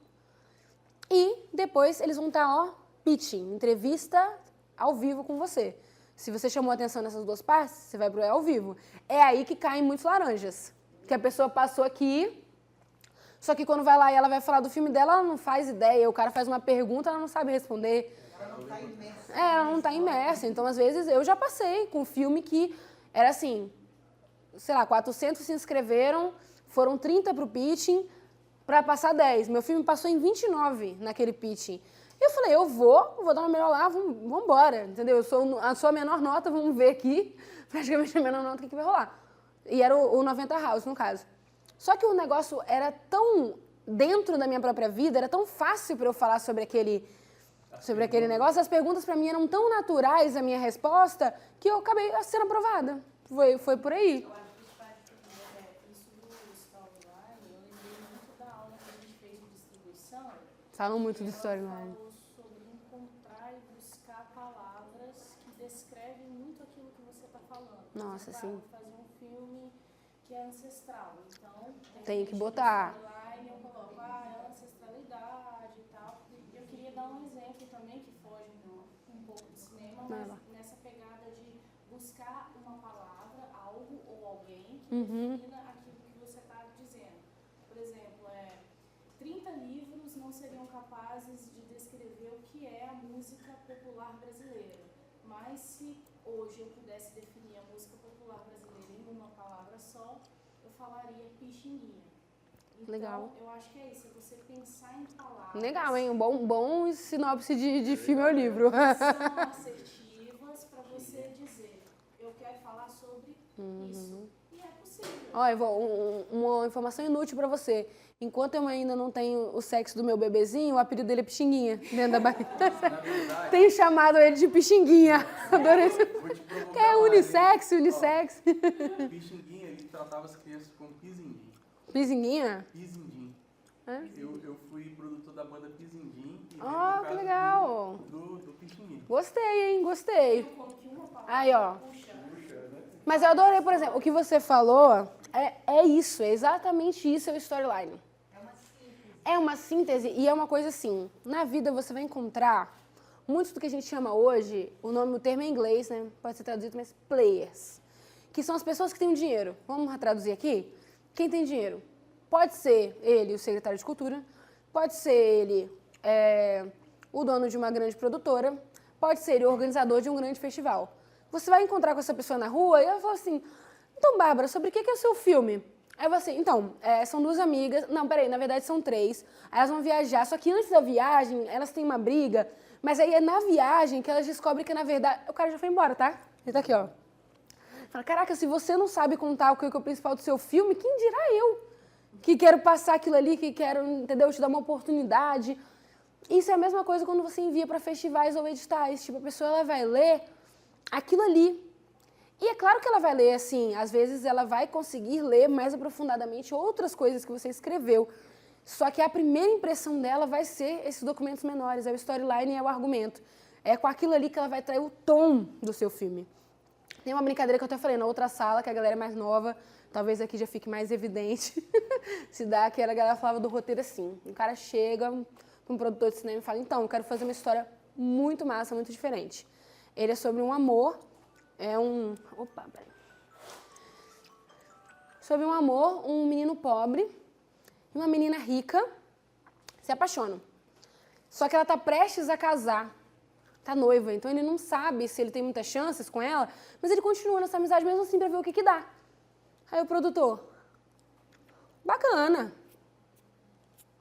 E depois eles vão estar, pitching, entrevista ao vivo com você. Se você chamou atenção nessas duas partes, você vai pro ao vivo. É aí que caem muitos laranjas. Que a pessoa passou aqui, só que quando vai lá e ela vai falar do filme dela, ela não faz ideia. O cara faz uma pergunta, ela não sabe responder. Ela não está imersa. Ela não está imersa. Então, às vezes, eu já passei com um filme que era assim, sei lá, 400 se inscreveram, foram 30 pro pitching, para passar 10. Meu filme passou em 29 naquele pitching. E eu falei, eu vou dar uma melhor lá, vamos embora, entendeu? Eu sou a menor nota, vamos ver aqui, praticamente a menor nota que vai rolar. E era o 90 House, no caso. Só que o negócio era tão dentro da minha própria vida, era tão fácil para eu falar sobre aquele negócio, as perguntas para mim eram tão naturais, a minha resposta, que eu acabei sendo aprovada. Foi por aí. Eu acho que isso faz isso do storyline, eu lembrei muito da aula que a gente fez de distribuição. Falam muito do Ela storyline. falou sobre encontrar e buscar palavras que descrevem muito aquilo que você está falando. Nossa, Você sim. fazer um filme que é ancestral, então Tem que gente botar. no storyline, eu coloco ancestralidade e tal. Eu queria dar um exemplo também que foge um pouco do cinema, mas nessa pegada de buscar uma palavra, algo ou alguém que defina aquilo que você está dizendo. Por exemplo, 30 livros não seriam capazes de descrever o que é a música popular brasileira. Mas se hoje eu pudesse definir a música popular brasileira em uma palavra só, eu falaria Pixinguinha. Então, Legal. eu acho que é isso, é você pensar em palavras. Legal, hein? Um bom sinopse de filme ou livro. São assertivas para você dizer, eu quero falar sobre isso. E é possível. Olha, uma informação inútil pra você. Enquanto eu ainda não tenho o sexo do meu bebezinho, o apelido dele é Pixinguinha, dentro da barriga. Tenho chamado ele de Pixinguinha. Adorei isso. Vou te provocar Que é mais, unissex, hein? unissex. Ó, Pixinguinha, ele tratava as crianças como pizinguim. Pizinguinha? Pizinguim. É? Eu fui produtor da banda Pizinguim. E Ah, que legal. Do Pixinguinha. Gostei, hein? Gostei. Como que uma palavra Aí, ó. puxa, Mas eu adorei, por exemplo, o que você falou é isso, é exatamente isso, é o storyline. É uma síntese e é uma coisa assim, na vida você vai encontrar muito do que a gente chama hoje, o termo é em inglês, né? Pode ser traduzido, mas players, que são as pessoas que têm o dinheiro. Vamos traduzir aqui? Quem tem dinheiro? Pode ser ele, o secretário de cultura, pode ser ele, o dono de uma grande produtora, pode ser ele, o organizador de um grande festival. Você vai encontrar com essa pessoa na rua e ela fala assim, então, Bárbara, sobre o que é o seu filme? Aí você, então, são 2 amigas, não, peraí, na verdade são 3, aí elas vão viajar, só que antes da viagem, elas têm uma briga, mas aí é na viagem que elas descobrem que, na verdade, o cara já foi embora, tá? Ele tá aqui, ó. Fala, caraca, se você não sabe contar o que é o principal do seu filme, quem dirá eu? Que quero passar aquilo ali, que quero, entendeu, te dar uma oportunidade. Isso é a mesma coisa quando você envia para festivais ou editais, tipo, a pessoa, ela vai ler aquilo ali. E é claro que ela vai ler, assim, às vezes ela vai conseguir ler mais aprofundadamente outras coisas que você escreveu. Só que a primeira impressão dela vai ser esses documentos menores, é o storyline e é o argumento. É com aquilo ali que ela vai trair o tom do seu filme. Tem uma brincadeira que eu até falei na outra sala, que a galera é mais nova, talvez aqui já fique mais evidente, se dá, que a galera falava do roteiro assim. Um cara chega para um produtor de cinema e fala, então, eu quero fazer uma história muito massa, muito diferente. Ele é sobre um amor, sobre um amor, um menino pobre e uma menina rica se apaixonam. Só que ela está prestes a casar, está noiva, então ele não sabe se ele tem muitas chances com ela, mas ele continua nessa amizade mesmo assim para ver o que dá. Aí o produtor, bacana,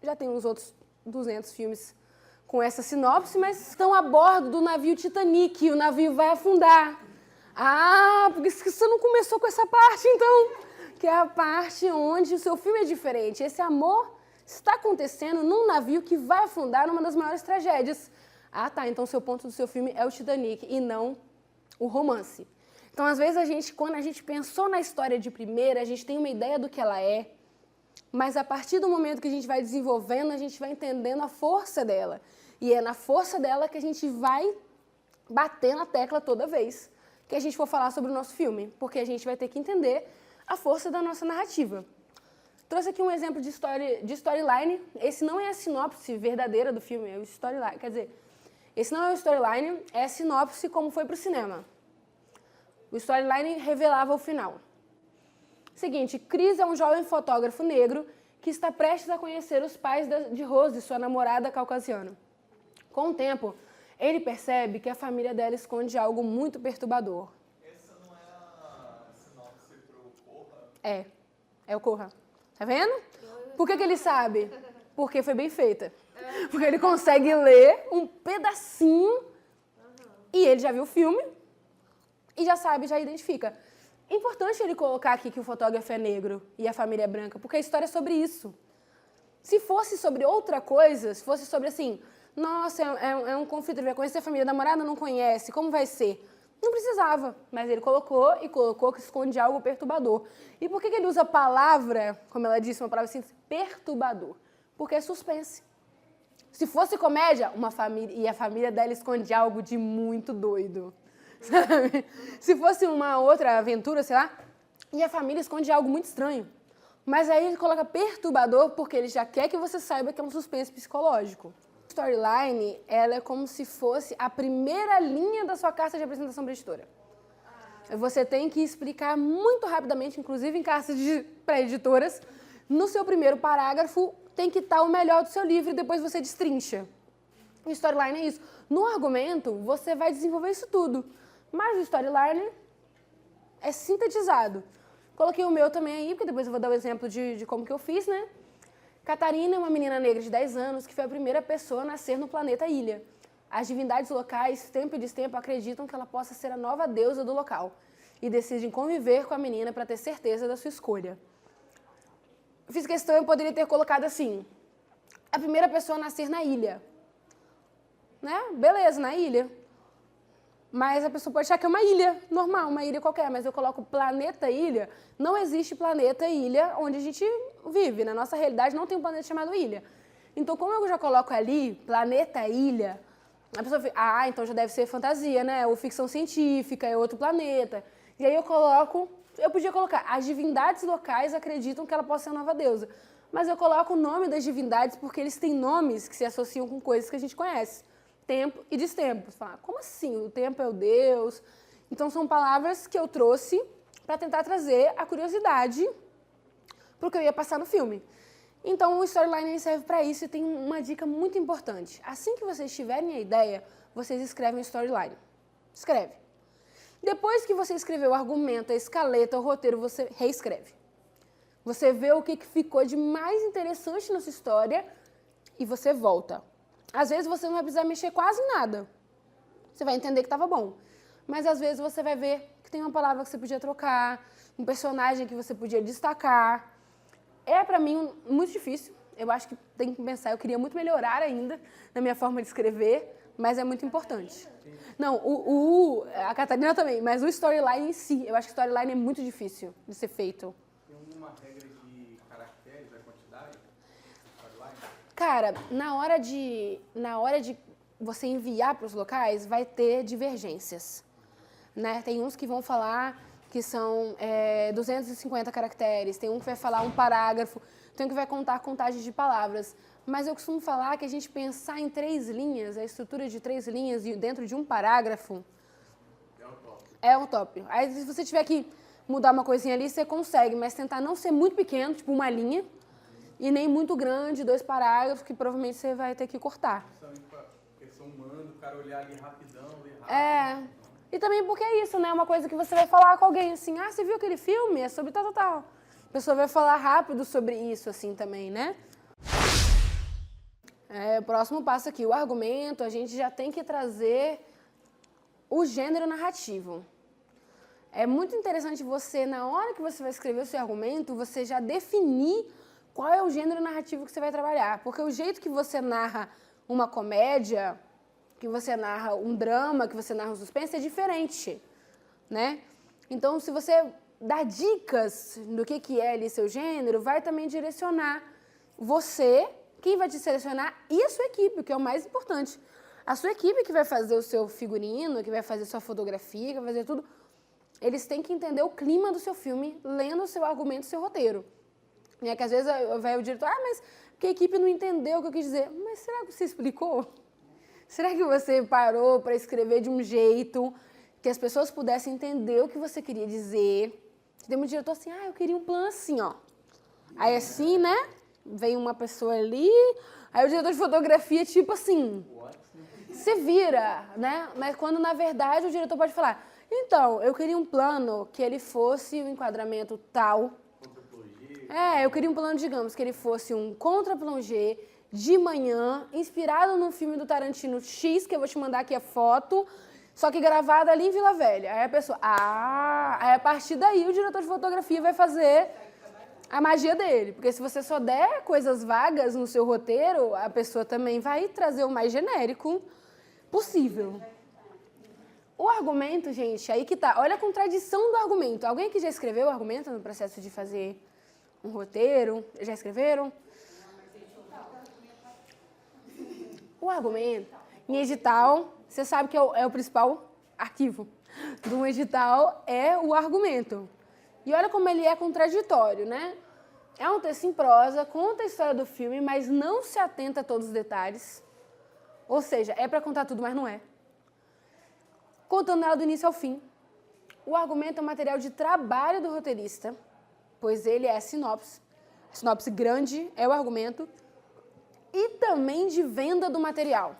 já tem uns outros 200 filmes com essa sinopse, mas estão a bordo do navio Titanic e o navio vai afundar. Ah, porque você não começou com essa parte, então, que é a parte onde o seu filme é diferente. Esse amor está acontecendo num navio que vai afundar numa das maiores tragédias. Ah, tá, então o seu ponto do seu filme é o Titanic e não o romance. Então, às vezes, quando a gente pensou na história de primeira, a gente tem uma ideia do que ela é, mas a partir do momento que a gente vai desenvolvendo, a gente vai entendendo a força dela. E é na força dela que a gente vai bater na tecla toda vez que a gente for falar sobre o nosso filme, porque a gente vai ter que entender a força da nossa narrativa. Trouxe aqui um exemplo de storyline. Esse não é a sinopse verdadeira do filme, é o storyline. Quer dizer, esse não é o storyline, é a sinopse como foi para o cinema. O storyline revelava o final. Seguinte, Chris é um jovem fotógrafo negro que está prestes a conhecer os pais de Rose, sua namorada caucasiana. Com o tempo, ele percebe que a família dela esconde algo muito perturbador. Essa não é a sinopse pro Corra? É o Corra. Tá vendo? Por que ele sabe? Porque foi bem feita. Porque ele consegue ler um pedacinho e ele já viu o filme e já sabe, já identifica. É importante ele colocar aqui que o fotógrafo é negro e a família é branca, porque a história é sobre isso. Se fosse sobre outra coisa, se fosse sobre assim, nossa, é um conflito, ele vai conhecer a família da namorada, não conhece, como vai ser? Não precisava, mas ele colocou que esconde algo perturbador. E por que ele usa a palavra, como ela disse, uma palavra assim, perturbador? Porque é suspense. Se fosse comédia, a família dela esconde algo de muito doido. Sabe? Se fosse uma outra aventura, sei lá, e a família esconde algo muito estranho. Mas aí ele coloca perturbador porque ele já quer que você saiba que é um suspense psicológico. Storyline, ela é como se fosse a primeira linha da sua carta de apresentação para a editora. Você tem que explicar muito rapidamente, inclusive em cartas para editoras, no seu primeiro parágrafo tem que estar o melhor do seu livro e depois você destrincha. O storyline é isso. No argumento, você vai desenvolver isso tudo. Mas o storyline é sintetizado. Coloquei o meu também aí, porque depois eu vou dar o exemplo de como que eu fiz, né? Catarina é uma menina negra de 10 anos que foi a primeira pessoa a nascer no planeta Ilha. As divindades locais, tempo e destempo, acreditam que ela possa ser a nova deusa do local e decidem conviver com a menina para ter certeza da sua escolha. Fiz questão, eu poderia ter colocado assim, a primeira pessoa a nascer na ilha. Né? Beleza, na ilha. Mas a pessoa pode achar que é uma ilha normal, uma ilha qualquer, mas eu coloco planeta ilha. Não existe planeta ilha onde a gente vive. Na nossa realidade não tem um planeta chamado ilha. Então, como eu já coloco ali, planeta ilha, a pessoa fica, então já deve ser fantasia, né? Ou ficção científica, é outro planeta. E aí eu podia colocar, as divindades locais acreditam que ela possa ser a nova deusa. Mas eu coloco o nome das divindades porque eles têm nomes que se associam com coisas que a gente conhece. Tempo e destempo. Você fala, como assim? O tempo é o Deus? Então, são palavras que eu trouxe para tentar trazer a curiosidade para o que eu ia passar no filme. Então, o storyline serve para isso e tem uma dica muito importante. Assim que vocês tiverem a ideia, vocês escrevem o storyline. Escreve. Depois que você escreveu o argumento, a escaleta, o roteiro, você reescreve. Você vê o que ficou de mais interessante na sua história e você volta. Às vezes você não vai precisar mexer quase nada. Você vai entender que estava bom. Mas às vezes você vai ver que tem uma palavra que você podia trocar, um personagem que você podia destacar. É, pra mim, muito difícil. Eu acho que tem que pensar. Eu queria muito melhorar ainda na minha forma de escrever, mas é muito importante. Não, a Catarina também, mas o storyline em si, eu acho que o storyline é muito difícil de ser feito. Tem alguma regra de caracteres, a quantidade? Cara, na hora de você enviar para os locais, vai ter divergências. Né? Tem uns que vão falar que são 250 caracteres, tem um que vai falar um parágrafo, tem um que vai contar a contagem de palavras. Mas eu costumo falar que a gente pensar em 3 linhas, a estrutura de 3 linhas dentro de um parágrafo é utópico. Aí, se você tiver que mudar uma coisinha ali, você consegue, mas tentar não ser muito pequeno, tipo uma linha, e nem muito grande, 2 parágrafos, que provavelmente você vai ter que cortar. Principalmente para questão humana, o cara olhar ali rapidão, ler rápido. E também porque é isso, né? Uma coisa que você vai falar com alguém assim, você viu aquele filme? É sobre tal, tal, tal. A pessoa vai falar rápido sobre isso, assim, também, né? Próximo passo aqui, o argumento, a gente já tem que trazer o gênero narrativo. É muito interessante você, na hora que você vai escrever o seu argumento, você já definir qual é o gênero narrativo que você vai trabalhar. Porque o jeito que você narra uma comédia, que você narra um drama, que você narra um suspense, é diferente, né? Então, se você dá dicas do que é ali seu gênero, vai também direcionar você, quem vai te selecionar, e a sua equipe, que é o mais importante. A sua equipe que vai fazer o seu figurino, que vai fazer sua fotografia, que vai fazer tudo, eles têm que entender o clima do seu filme, lendo o seu argumento, o seu roteiro. E é que às vezes vai o diretor, mas porque a equipe não entendeu o que eu quis dizer. Mas será que você explicou? Será que você parou para escrever de um jeito que as pessoas pudessem entender o que você queria dizer? Tem um diretor assim, eu queria um plano assim, ó. Aí assim, né? Vem uma pessoa ali, aí o diretor de fotografia, tipo assim, se vira, né? Mas quando, na verdade, o diretor pode falar, então, eu queria um plano que ele fosse um enquadramento tal. Eu queria um plano, digamos, que ele fosse um contra-plongé de manhã, inspirado num filme do Tarantino X, que eu vou te mandar aqui a foto, só que gravado ali em Vila Velha. Aí a pessoa, aí a partir daí o diretor de fotografia vai fazer a magia dele. Porque se você só der coisas vagas no seu roteiro, a pessoa também vai trazer o mais genérico possível. O argumento, gente, aí que tá. Olha a contradição do argumento. Alguém aqui já escreveu o argumento no processo de fazer um roteiro? Já escreveram? O argumento, em edital, você sabe que é o principal arquivo de um edital, é o argumento. E olha como ele é contraditório, né? É um texto em prosa, conta a história do filme, mas não se atenta a todos os detalhes. Ou seja, é para contar tudo, mas não é. Contando ela do início ao fim. O argumento é um material de trabalho do roteirista, pois ele é a sinopse. A sinopse grande é o argumento. E também de venda do material.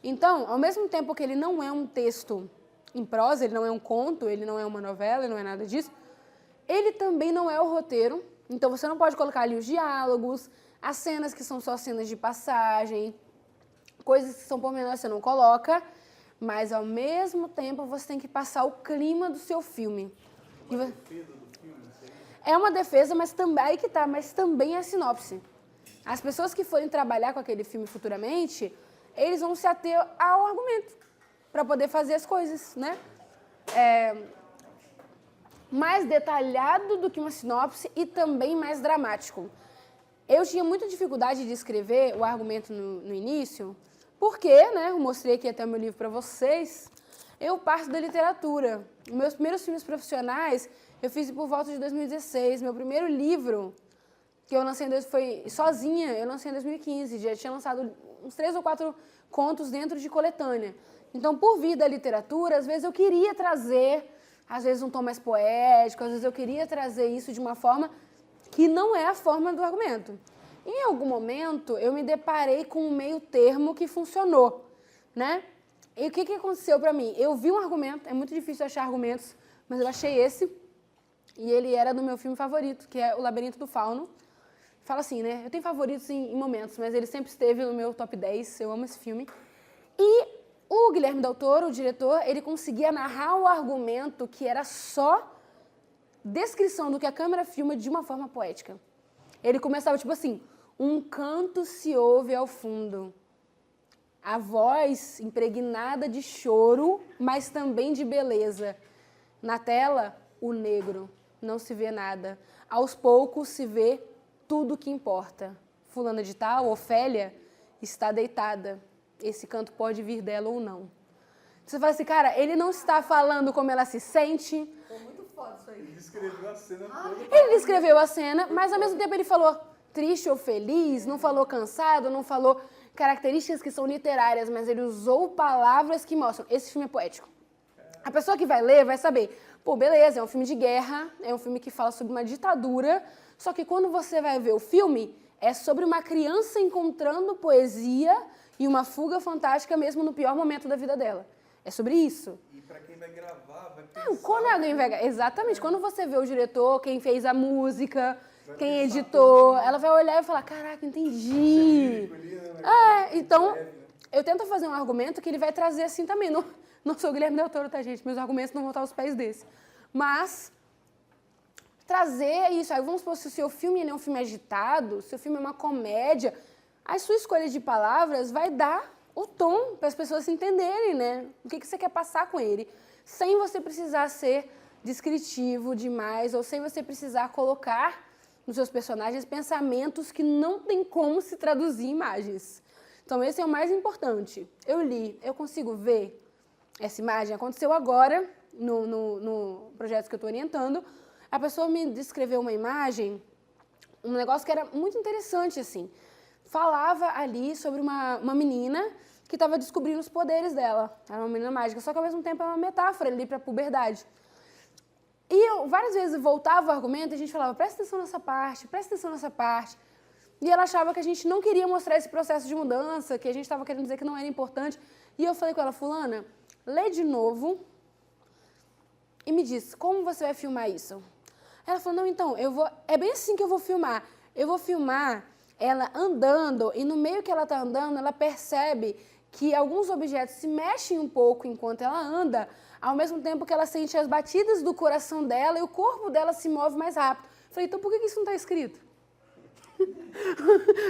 Então, ao mesmo tempo que ele não é um texto em prosa, ele não é um conto, ele não é uma novela, ele não é nada disso, ele também não é o roteiro. Então, você não pode colocar ali os diálogos, as cenas que são só cenas de passagem, coisas que são pormenores você não coloca, mas ao mesmo tempo você tem que passar o clima do seu filme. Uma defesa do filme, é uma defesa, mas também aí que tá, mas também é a sinopse. As pessoas que forem trabalhar com aquele filme futuramente, eles vão se ater ao argumento para poder fazer as coisas, né? Mais detalhado do que uma sinopse e também mais dramático. Eu tinha muita dificuldade de escrever o argumento no início, porque, né, eu mostrei aqui até o meu livro para vocês, eu parto da literatura. Meus primeiros filmes profissionais eu fiz por volta de 2016. Meu primeiro livro, que eu lancei foi sozinha, eu lancei em 2015. Já tinha lançado uns 3 ou 4 contos dentro de coletânea. Então, por vir da literatura, às vezes eu queria trazer, às vezes um tom mais poético, às vezes eu queria trazer isso de uma forma que não é a forma do argumento. Em algum momento, eu me deparei com um meio termo que funcionou, né? E o que aconteceu para mim? Eu vi um argumento, é muito difícil achar argumentos, mas eu achei esse, e ele era do meu filme favorito, que é O Labirinto do Fauno. Fala assim, né? Eu tenho favoritos em momentos, mas ele sempre esteve no meu top 10, eu amo esse filme. E o Guilherme Del Toro, o diretor, ele conseguia narrar o argumento que era só descrição do que a câmera filma de uma forma poética. Ele começava tipo assim, um canto se ouve ao fundo. A voz impregnada de choro, mas também de beleza. Na tela, o negro, não se vê nada. Aos poucos se vê tudo o que importa. Fulana de tal, Ofélia, está deitada. Esse canto pode vir dela ou não. Você fala assim, cara, ele não está falando como ela se sente. Ficou muito foda isso aí. Ele descreveu a cena toda. Ele descreveu a cena, mas ao mesmo tempo ele falou triste ou feliz, não falou cansado, não falou características que são literárias, mas ele usou palavras que mostram. Esse filme é poético. A pessoa que vai ler vai saber, pô, beleza, é um filme de guerra, é um filme que fala sobre uma ditadura, só que quando você vai ver o filme, é sobre uma criança encontrando poesia e uma fuga fantástica mesmo no pior momento da vida dela. É sobre isso. E pra quem vai gravar, vai pensar... Não, quando alguém vai... Exatamente. Quando você vê o diretor, quem fez a música, quem editou, ela vai olhar e falar, caraca, entendi. Então, eu tento fazer um argumento que ele vai trazer assim também. Não sou o Guilherme Del Toro, tá, gente? Meus argumentos não vão estar aos pés desse. Mas trazer isso. Aí vamos supor, se o seu filme ele é um filme agitado, se o seu filme é uma comédia, a sua escolha de palavras vai dar o tom para as pessoas entenderem, né? O que você quer passar com ele. Sem você precisar ser descritivo demais ou sem você precisar colocar nos seus personagens pensamentos que não tem como se traduzir em imagens. Então, esse é o mais importante. Eu li, eu consigo ver essa imagem. Aconteceu agora, no projeto que eu estou orientando, a pessoa me descreveu uma imagem, um negócio que era muito interessante, assim. Falava ali sobre uma menina que estava descobrindo os poderes dela. Era uma menina mágica, só que ao mesmo tempo é uma metáfora ali para a puberdade. E eu, várias vezes, voltava o argumento e a gente falava, presta atenção nessa parte, presta atenção nessa parte. E ela achava que a gente não queria mostrar esse processo de mudança, que a gente estava querendo dizer que não era importante. E eu falei com ela, fulana, lê de novo e me diz, como você vai filmar isso? Ela falou, não, então, é bem assim que eu vou filmar. Eu vou filmar ela andando e no meio que ela está andando, ela percebe que alguns objetos se mexem um pouco enquanto ela anda, ao mesmo tempo que ela sente as batidas do coração dela e o corpo dela se move mais rápido. Falei, então por que isso não está escrito?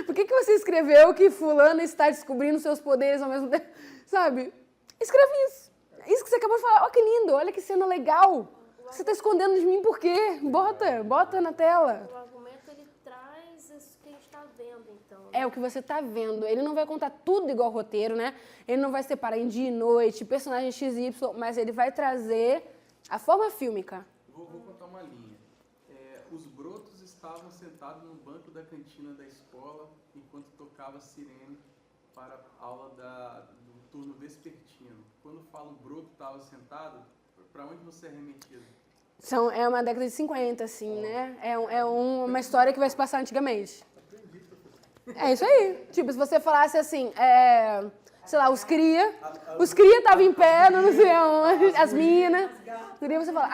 Por que você escreveu que fulano está descobrindo seus poderes ao mesmo tempo? Sabe? Escreve isso. Isso que você acabou de falar. Olha que lindo, olha que cena legal. Você está escondendo de mim por quê? Bota na tela. O argumento, ele traz isso que a gente está vendo, então. É o que você está vendo. Ele não vai contar tudo igual ao roteiro, né? Ele não vai separar em dia e noite, personagem XY, mas ele vai trazer a forma fílmica. Vou contar uma linha. Os brotos estavam sentados no banco da cantina da escola enquanto tocava sirene para a aula do turno vespertino. Quando falo broto estava sentado, para onde você é remetido? É uma década de 50, assim, né? É uma história que vai se passar antigamente. É isso aí. Tipo, se você falasse assim, sei lá, os cria estavam em pé, não sei aonde, as minas. Você fala,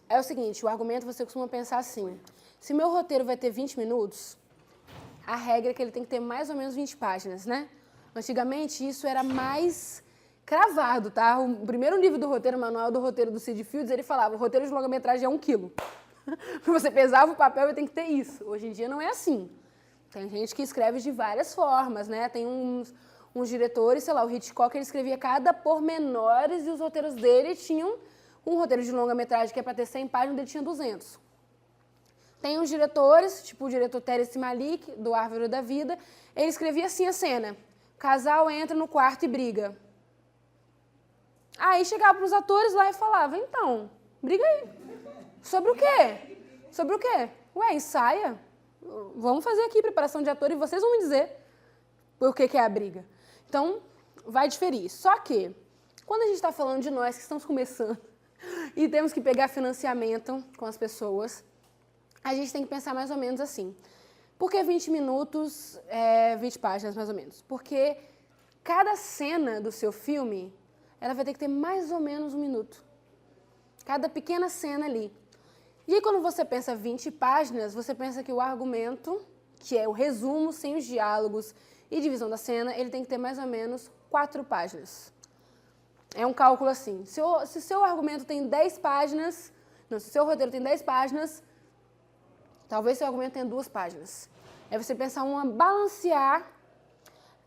É o seguinte, o argumento você costuma pensar assim, se meu roteiro vai ter 20 minutos, a regra é que ele tem que ter mais ou menos 20 páginas, né? Antigamente, isso era mais cravado, tá? O primeiro livro do roteiro, o manual do roteiro do Sid Fields, ele falava, o roteiro de longa-metragem é 1 quilo. Você pesava o papel e tem que ter isso. Hoje em dia não é assim. Tem gente que escreve de várias formas, né? Tem uns diretores, sei lá, o Hitchcock, ele escrevia cada pormenores e os roteiros dele tinham um roteiro de longa-metragem que é para ter 100 páginas, ele tinha 200. Tem uns diretores, tipo o diretor Terence Malick, do Árvore da Vida, ele escrevia assim a cena, casal entra no quarto e briga. Aí chegava para os atores lá e falava, então, briga aí. Sobre o quê? Sobre o quê? Ué, ensaia. Vamos fazer aqui preparação de ator e vocês vão me dizer por que é a briga. Então, vai diferir. Só que, quando a gente está falando de nós que estamos começando e temos que pegar financiamento com as pessoas, a gente tem que pensar mais ou menos assim. Por que 20 minutos, 20 páginas mais ou menos? Porque cada cena do seu filme, ela vai ter que ter mais ou menos 1 minuto. Cada pequena cena ali. E aí, quando você pensa 20 páginas, você pensa que o argumento, que é o resumo sem os diálogos e divisão da cena, ele tem que ter mais ou menos 4 páginas. É um cálculo assim. Se o seu argumento tem 10 páginas, se o seu roteiro tem 10 páginas, talvez seu argumento tenha 2 páginas. É você pensar balancear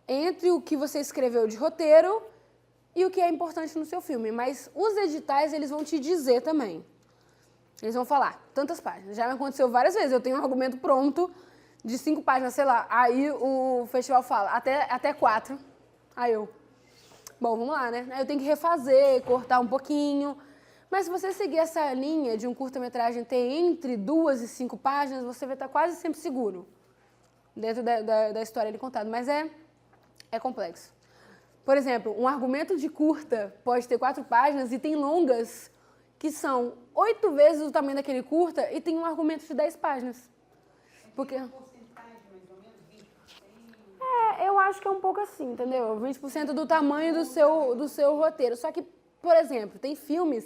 entre o que você escreveu de roteiro e o que é importante no seu filme. Mas os editais, eles vão te dizer também. Eles vão falar, tantas páginas. Já me aconteceu várias vezes. Eu tenho um argumento pronto de 5 páginas, sei lá. Aí o festival fala, até 4. Aí bom, vamos lá, né? Aí eu tenho que refazer, cortar um pouquinho. Mas se você seguir essa linha de um curta-metragem ter entre 2 e 5 páginas, você vai estar quase sempre seguro dentro da história ali contada. Mas é complexo. Por exemplo, um argumento de curta pode ter 4 páginas e tem longas que são 8 vezes o tamanho daquele curta e tem um argumento de 10 páginas. Porque... porcentagem, mais ou menos, 20%? Eu acho que é um pouco assim, entendeu? 20% do tamanho do seu roteiro. Só que, por exemplo, tem filmes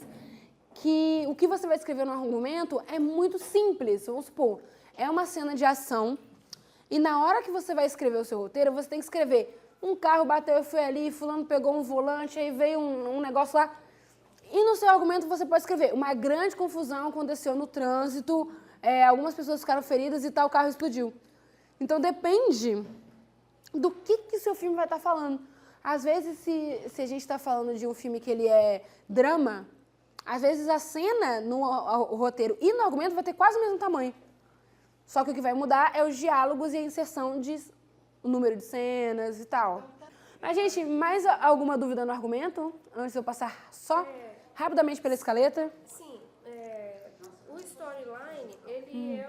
que o que você vai escrever no argumento é muito simples. Vamos supor, é uma cena de ação e na hora que você vai escrever o seu roteiro, você tem que escrever um carro bateu e foi ali, fulano pegou um volante, aí veio um negócio lá. E no seu argumento você pode escrever, uma grande confusão aconteceu no trânsito, algumas pessoas ficaram feridas e tal, o carro explodiu. Então depende do que seu filme vai estar falando. Às vezes, se a gente está falando de um filme que ele é drama, às vezes a cena no roteiro e no argumento vai ter quase o mesmo tamanho. Só que o que vai mudar é os diálogos e a inserção de o número de cenas e tal. Mas, gente, mais alguma dúvida no argumento? Antes de eu passar só rapidamente pela escaleta? Sim, o storyline, ele é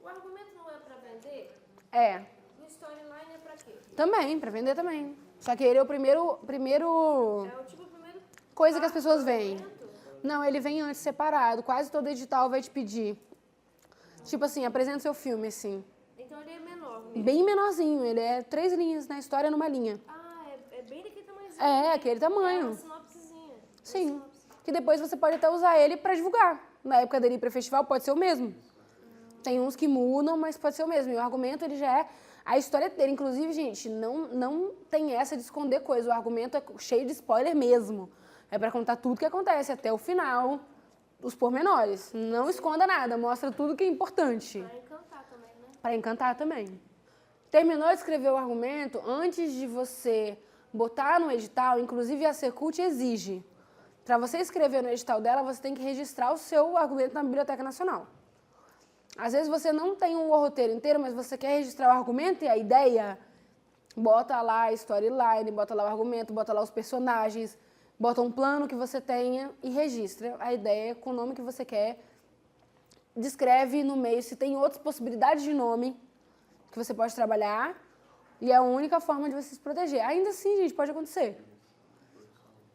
o argumento não é para vender? É. O storyline é para quê? Também, pra vender também. Só que ele é o primeiro É o tipo primeiro coisa que as pessoas do veem. argumento? Não, ele vem antes separado. Quase todo edital vai te pedir. Tipo assim, apresenta seu filme, assim. Então ele é menor mesmo. Bem menorzinho. Ele é 3 linhas na história numa linha. Ah, é bem daquele tamanhozinho. É, aquele É uma tamanho. sinopsezinha. Sim. Que depois você pode até usar ele pra divulgar. Na época dele ir pra festival, pode ser o mesmo. Tem uns que mudam, mas pode ser o mesmo. E o argumento, ele já é a história inteira. Inclusive, gente, não tem essa de esconder coisa. O argumento é cheio de spoiler mesmo. É pra contar tudo que acontece até o final, os pormenores. Não esconda nada, mostra tudo que é importante. Pra encantar também, né? Para encantar também. Terminou de escrever o argumento, antes de você botar no edital, inclusive a Secult exige. Para você escrever no edital dela, você tem que registrar o seu argumento na Biblioteca Nacional. Às vezes você não tem um roteiro inteiro, mas você quer registrar o argumento e a ideia, bota lá a storyline, bota lá o argumento, bota lá os personagens, bota um plano que você tenha e registra a ideia com o nome que você quer. Descreve no meio se tem outras possibilidades de nome que você pode trabalhar e é a única forma de você se proteger. Ainda assim, gente, pode acontecer.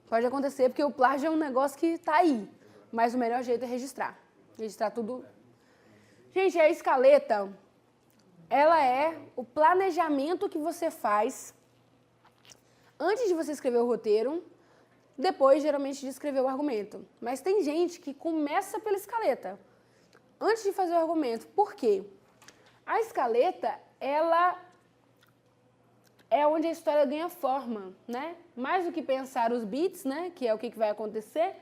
Pode acontecer porque o plágio é um negócio que está aí, mas o melhor jeito é registrar. Registrar tudo. Gente, a escaleta, ela é o planejamento que você faz antes de você escrever o roteiro, depois, geralmente, de escrever o argumento. Mas tem gente que começa pela escaleta, antes de fazer o argumento. Por quê? A escaleta, ela é onde a história ganha forma, né? Mais do que pensar os beats, né? Que é o que vai acontecer,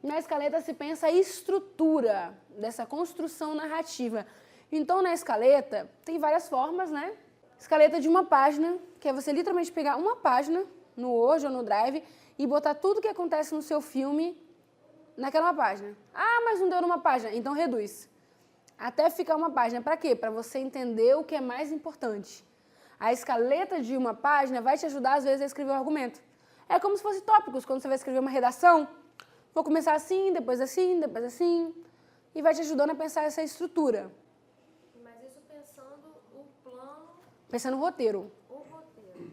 na escaleta se pensa a estrutura dessa construção narrativa. Então, na escaleta, tem várias formas, né? Escaleta de uma página, que é você literalmente pegar uma página, no Word ou no Drive, e botar tudo que acontece no seu filme naquela página. Ah, mas não deu numa página, então reduz. Até ficar uma página. Para quê? Para você entender o que é mais importante. A escaleta de uma página vai te ajudar, às vezes, a escrever o argumento. É como se fosse tópicos, quando você vai escrever uma redação. Vou começar assim, depois assim, depois assim. E vai te ajudando a pensar essa estrutura. Mas isso pensando o plano, Pensando no roteiro. o roteiro.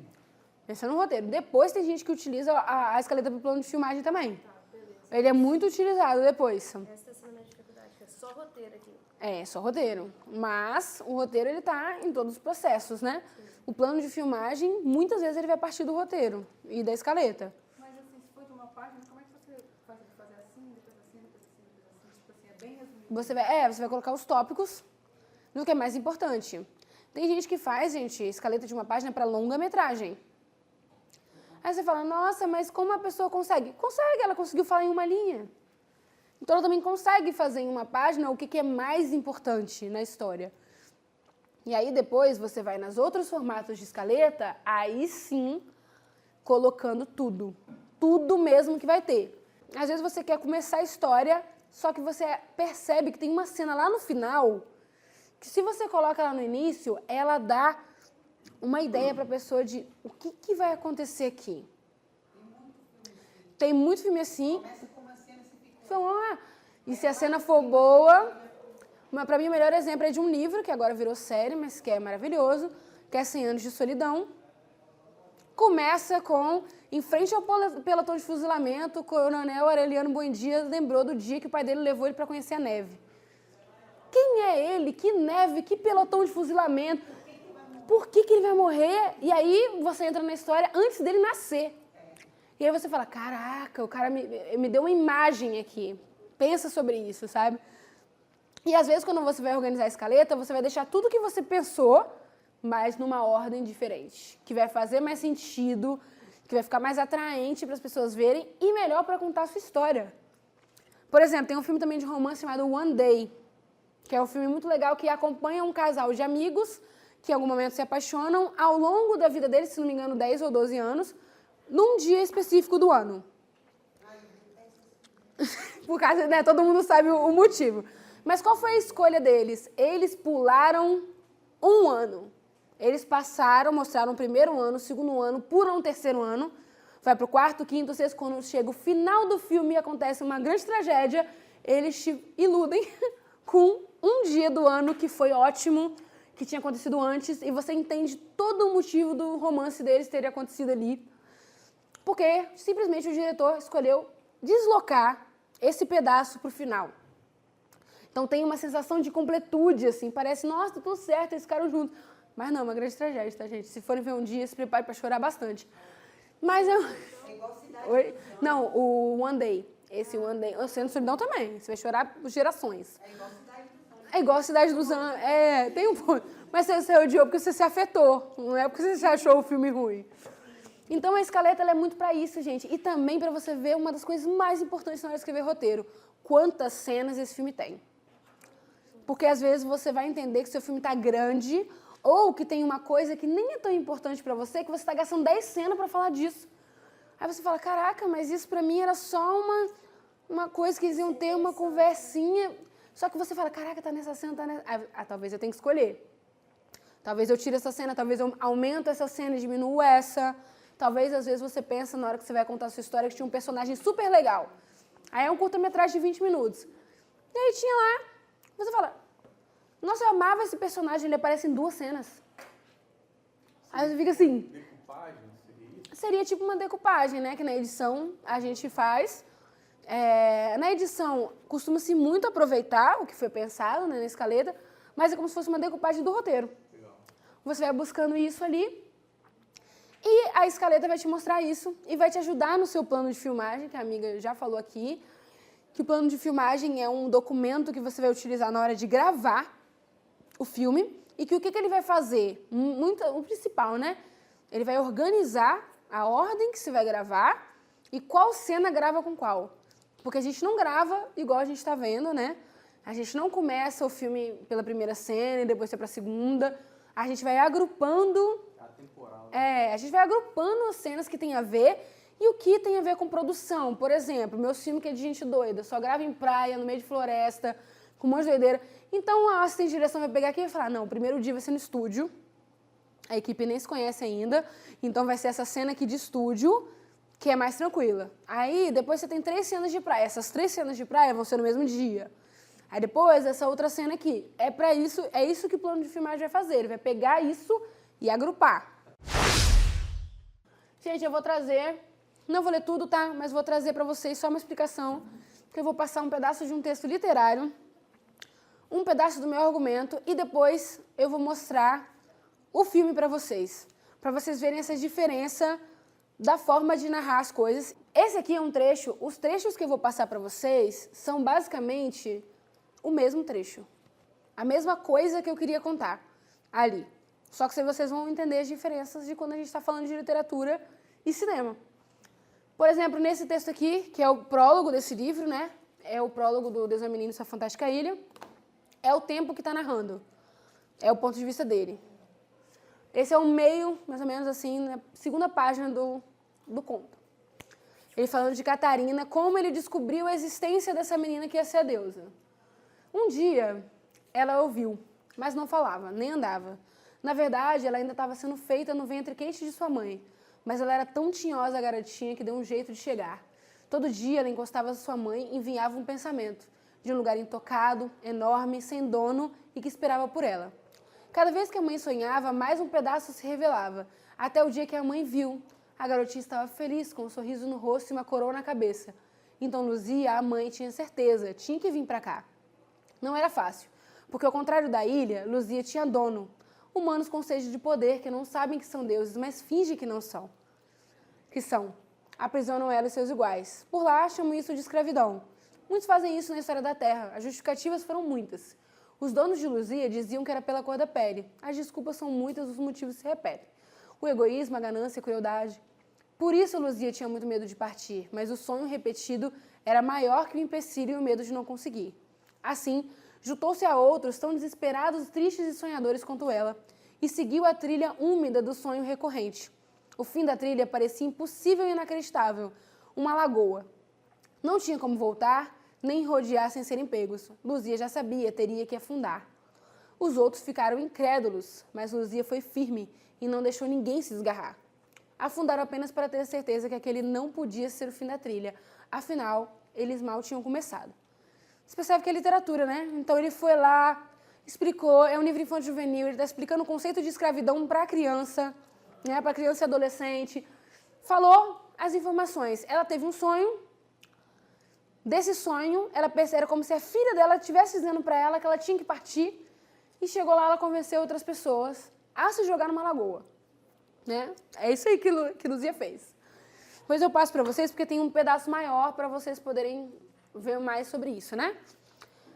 Pensando no roteiro. Depois tem gente que utiliza a escaleta para o plano de filmagem também. Tá, beleza. Ele é muito utilizado depois. Essa está sendo a minha dificuldade, que é só roteiro aqui. É, só roteiro. Mas o roteiro, ele tá em todos os processos, né? O plano de filmagem, muitas vezes, ele vai partir do roteiro e da escaleta. Mas assim, se for de uma página, como é que você faz ele fazer assim, depois assim, depois assim, depois assim? Tipo assim, é bem resumido. Você vai colocar os tópicos no que é mais importante. Tem gente que faz, gente, escaleta de uma página para longa-metragem. Aí você fala, nossa, mas como a pessoa consegue? Consegue, ela conseguiu falar em uma linha. Então ela também consegue fazer em uma página o que é mais importante na história. E aí depois você vai nos outros formatos de escaleta, aí sim, colocando tudo. Tudo mesmo que vai ter. Às vezes você quer começar a história, só que você percebe que tem uma cena lá no final, que se você coloca lá no início, ela dá uma ideia para a pessoa de o que vai acontecer aqui. Tem muito filme assim. Começa com uma cena, você fica... Então, e se a cena for boa... Para mim, o melhor exemplo é de um livro, que agora virou série, mas que é maravilhoso, que é 100 Anos de Solidão. Começa com, em frente ao pelotão de fuzilamento, o coronel Aureliano Buendia lembrou do dia que o pai dele levou ele para conhecer a neve. Quem é ele? Que neve? Que pelotão de fuzilamento? Por que ele vai morrer? E aí você entra na história antes dele nascer. E aí você fala, caraca, o cara me deu uma imagem aqui. Pensa sobre isso, sabe? E às vezes, quando você vai organizar a escaleta, você vai deixar tudo que você pensou, mas numa ordem diferente. Que vai fazer mais sentido, que vai ficar mais atraente para as pessoas verem e melhor para contar a sua história. Por exemplo, tem um filme também de romance chamado One Day, que é um filme muito legal que acompanha um casal de amigos que em algum momento se apaixonam ao longo da vida deles, se não me engano, 10 ou 12 anos, num dia específico do ano. Por causa, né, todo mundo sabe o motivo. Mas qual foi a escolha deles? Eles pularam um ano. Eles passaram, mostraram o primeiro ano, o segundo ano, pulam o terceiro ano, vai para o quarto, quinto, sexto, quando chega o final do filme e acontece uma grande tragédia, eles te iludem com um dia do ano que foi ótimo, que tinha acontecido antes, e você entende todo o motivo do romance deles ter acontecido ali. Porque simplesmente o diretor escolheu deslocar esse pedaço para o final. Então tem uma sensação de completude, assim, parece, nossa, tá tudo certo, eles ficaram juntos. Mas não, é uma grande tragédia, tá, gente? Se forem ver um dia, se prepare para chorar bastante. Mas eu... É igual Cidade Oi? dos Anjos. Não, o One Day. Esse One Day. O Sendo Solidão também. Você vai chorar por gerações. É igual Cidade dos Anjos. É igual Cidade dos Anjos. É, tem um ponto. Mas você odiou porque você se afetou. Não é porque você achou o filme ruim. Então a escaleta ela é muito pra isso, gente. E também pra você ver uma das coisas mais importantes na hora de escrever roteiro. Quantas cenas esse filme tem. Porque às vezes você vai entender que seu filme tá grande ou que tem uma coisa que nem é tão importante pra você que você tá gastando 10 cenas pra falar disso. Aí você fala, caraca, mas isso pra mim era só uma coisa que eles iam ter, uma conversinha. Só que você fala, caraca, tá nessa cena, tá nessa... Ah, talvez eu tenha que escolher. Talvez eu tire essa cena, talvez eu aumento essa cena e diminuo essa. Talvez, às vezes, você pensa, na hora que você vai contar a sua história, que tinha um personagem super legal. Aí é um curta-metragem de 20 minutos. E aí tinha lá, você fala, nossa, eu amava esse personagem, ele aparece em 2 cenas. Aí você fica assim... Decupagem, seria isso? Seria tipo uma decupagem, né? Que na edição a gente faz. Na edição, costuma-se muito aproveitar o que foi pensado, né, na escaleta, mas é como se fosse uma decupagem do roteiro. Legal. Você vai buscando isso ali e a escaleta vai te mostrar isso e vai te ajudar no seu plano de filmagem, que a amiga já falou aqui, que o plano de filmagem é um documento que você vai utilizar na hora de gravar o filme e que o que ele vai fazer? O principal, né? Ele vai organizar a ordem que você vai gravar e qual cena grava com qual. Porque a gente não grava igual a gente está vendo, né? A gente não começa o filme pela primeira cena e depois vai para a segunda. A gente vai agrupando... Atemporal. A gente vai agrupando as cenas que tem a ver e o que tem a ver com produção. Por exemplo, meu filme que é de gente doida, só grava em praia, no meio de floresta, com um monte de doideira. Então a assistente de direção vai pegar aqui e vai falar, não, o primeiro dia vai ser no estúdio, a equipe nem se conhece ainda, então vai ser essa cena aqui de estúdio, que é mais tranquila. Aí depois você tem 3 cenas de praia, essas 3 cenas de praia vão ser no mesmo dia. Aí depois essa outra cena aqui, é isso que o plano de filmagem vai fazer, ele vai pegar isso e agrupar. Gente, eu vou trazer, não vou ler tudo, tá? Mas vou trazer para vocês só uma explicação, que eu vou passar um pedaço de um texto literário, um pedaço do meu argumento e depois eu vou mostrar o filme para vocês verem essa diferença da forma de narrar as coisas. Esse aqui é um trecho, os trechos que eu vou passar para vocês são basicamente o mesmo trecho, a mesma coisa que eu queria contar ali. Só que vocês vão entender as diferenças de quando a gente está falando de literatura e cinema. Por exemplo, nesse texto aqui, que é o prólogo desse livro, né? É o prólogo do Deus é um Menino e Sua Fantástica Ilha. É o tempo que está narrando. É o ponto de vista dele. Esse é o meio, mais ou menos assim, na segunda página do conto. Ele falando de Catarina, como ele descobriu a existência dessa menina que ia ser a deusa. Um dia, ela ouviu, mas não falava, nem andava. Na verdade, ela ainda estava sendo feita no ventre quente de sua mãe, mas ela era tão tinhosa a garotinha que deu um jeito de chegar. Todo dia ela encostava a sua mãe e enviava um pensamento, de um lugar intocado, enorme, sem dono e que esperava por ela. Cada vez que a mãe sonhava, mais um pedaço se revelava, até o dia que a mãe viu. A garotinha estava feliz, com um sorriso no rosto e uma coroa na cabeça. Então Luzia, a mãe, tinha certeza, tinha que vir para cá. Não era fácil, porque ao contrário da ilha, Luzia tinha dono. Humanos com sede de poder que não sabem que são deuses, mas fingem que não são. Que são. aprisionam ela e seus iguais. Por lá, chamam isso de escravidão. Muitos fazem isso na história da Terra. As justificativas foram muitas. Os donos de Luzia diziam que era pela cor da pele. As desculpas são muitas, os motivos se repetem. O egoísmo, a ganância, a crueldade. Por isso Luzia tinha muito medo de partir, mas o sonho repetido era maior que o empecilho e o medo de não conseguir. Assim, juntou-se a outros tão desesperados, tristes e sonhadores quanto ela, e seguiu a trilha úmida do sonho recorrente. O fim da trilha parecia impossível e inacreditável, uma lagoa. Não tinha como voltar, nem rodear sem serem pegos. Luzia já sabia, teria que afundar. Os outros ficaram incrédulos, mas Luzia foi firme e não deixou ninguém se desgarrar. Afundaram apenas para ter certeza que aquele não podia ser o fim da trilha. Afinal, eles mal tinham começado. Você percebe que é literatura, né? Então ele foi lá, explicou, é um livro infanto-juvenil, ele está explicando o conceito de escravidão para a criança, né? Para criança e adolescente. Falou as informações. Ela teve um sonho. Desse sonho, era como se a filha dela estivesse dizendo para ela que ela tinha que partir. E chegou lá, ela convenceu outras pessoas a se jogar numa lagoa. Né? É isso aí que Luzia fez. Depois eu passo para vocês, porque tem um pedaço maior para vocês poderem ver mais sobre isso, né?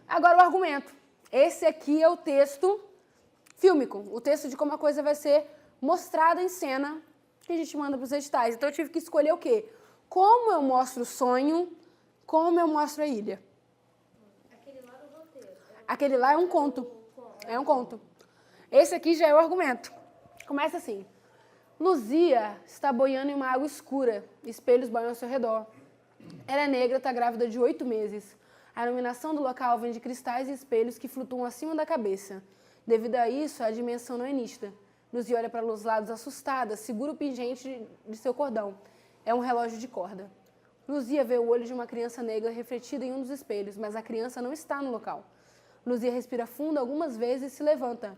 Agora o argumento. Esse aqui é o texto fílmico, o texto de como a coisa vai ser mostrada em cena que a gente manda para os editais. Então eu tive que escolher o quê? Como eu mostro o sonho, como eu mostro a ilha. Aquele lá do roteiro. Aquele lá é um conto. É um conto. Esse aqui já é o argumento. Começa assim. Luzia está boiando em uma água escura. Espelhos boiam ao seu redor. Ela é negra, está grávida de 8 meses. A iluminação do local vem de cristais e espelhos que flutuam acima da cabeça. Devido a isso, a dimensão não é nítida. Luzia olha para os lados assustada, segura o pingente de seu cordão. É um relógio de corda. Luzia vê o olho de uma criança negra refletido em um dos espelhos, mas a criança não está no local. Luzia respira fundo algumas vezes e se levanta.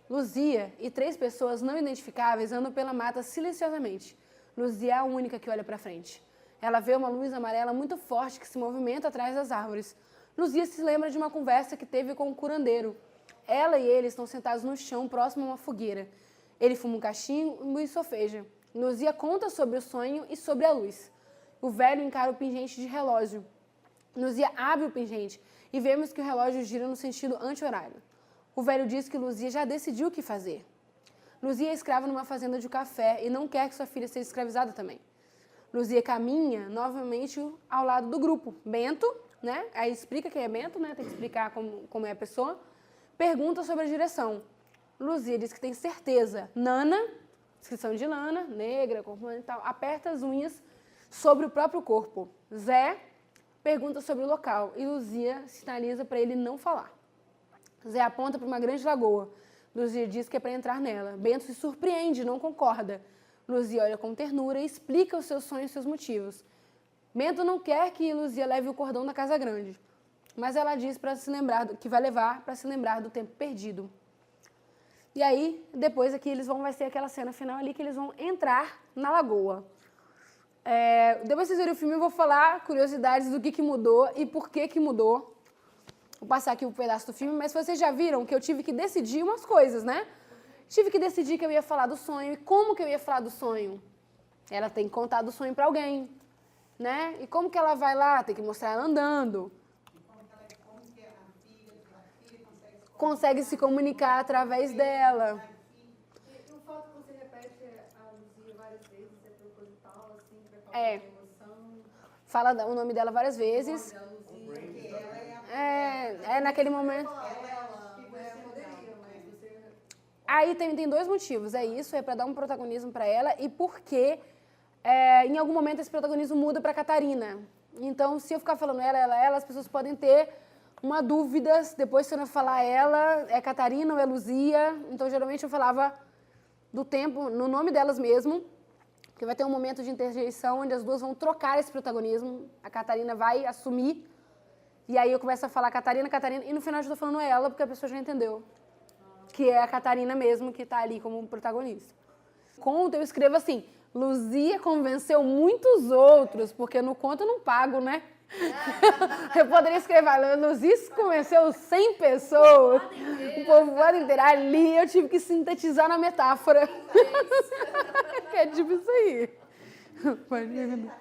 Luzia e 3 pessoas não identificáveis andam pela mata silenciosamente. Luzia é a única que olha para frente. Ela vê uma luz amarela muito forte que se movimenta atrás das árvores. Luzia se lembra de uma conversa que teve com o curandeiro. Ela e ele estão sentados no chão, próximo a uma fogueira. Ele fuma um cachimbo e sofeja. Luzia conta sobre o sonho e sobre a luz. O velho encara o pingente de relógio. Luzia abre o pingente e vemos que o relógio gira no sentido anti-horário. O velho diz que Luzia já decidiu o que fazer. Luzia é escrava numa fazenda de café e não quer que sua filha seja escravizada também. Luzia caminha novamente ao lado do grupo. Bento, né? Aí explica quem é Bento, né? Tem que explicar como é a pessoa. Pergunta sobre a direção. Luzia diz que tem certeza. Nana, descrição de Nana, negra, corpo e tal, aperta as unhas sobre o próprio corpo. Zé pergunta sobre o local e Luzia sinaliza para ele não falar. Zé aponta para uma grande lagoa. Luzia diz que é para entrar nela. Bento se surpreende, não concorda. Luzia olha com ternura e explica os seus sonhos e seus motivos. Bento não quer que Luzia leve o cordão da casa grande, mas ela diz para se lembrar que vai levar para se lembrar do tempo perdido. E aí, depois aqui vai ser aquela cena final ali que eles vão entrar na lagoa. Depois vocês verem o filme, eu vou falar curiosidades do que mudou e por que mudou. Vou passar aqui um pedaço do filme, mas vocês já viram que eu tive que decidir umas coisas, né? Tive que decidir que eu ia falar do sonho e como que eu ia falar do sonho. Ela tem que contar do sonho para alguém, né? E como que ela vai lá? Tem que mostrar ela andando. Como que a filha Consegue se comunicar através dela. E o fato que você repete a Luzia várias vezes é proposital, assim, para causar É. emoção. Fala o nome dela várias vezes. Da Luzia. Naquele momento. Poderia, mas você... Aí tem 2 motivos. É isso, é para dar um protagonismo para ela e porque em algum momento esse protagonismo muda para Catarina. Então, se eu ficar falando ela, as pessoas podem ter uma dúvida. Depois, se eu não falar ela, é Catarina ou é Luzia. Então, geralmente eu falava do tempo, no nome delas mesmo, porque vai ter um momento de interjeição onde as duas vão trocar esse protagonismo. A Catarina vai assumir. E aí eu começo a falar Catarina, e no final eu estou falando ela, porque a pessoa já entendeu. Que é a Catarina mesmo que está ali como protagonista. Conto, eu escrevo assim, Luzia convenceu muitos outros, porque no conto eu não pago, né? Eu poderia escrever, Luzia convenceu 100 pessoas, o povoado inteiro. Ali eu tive que sintetizar na metáfora. É tipo isso aí. Pode perguntar.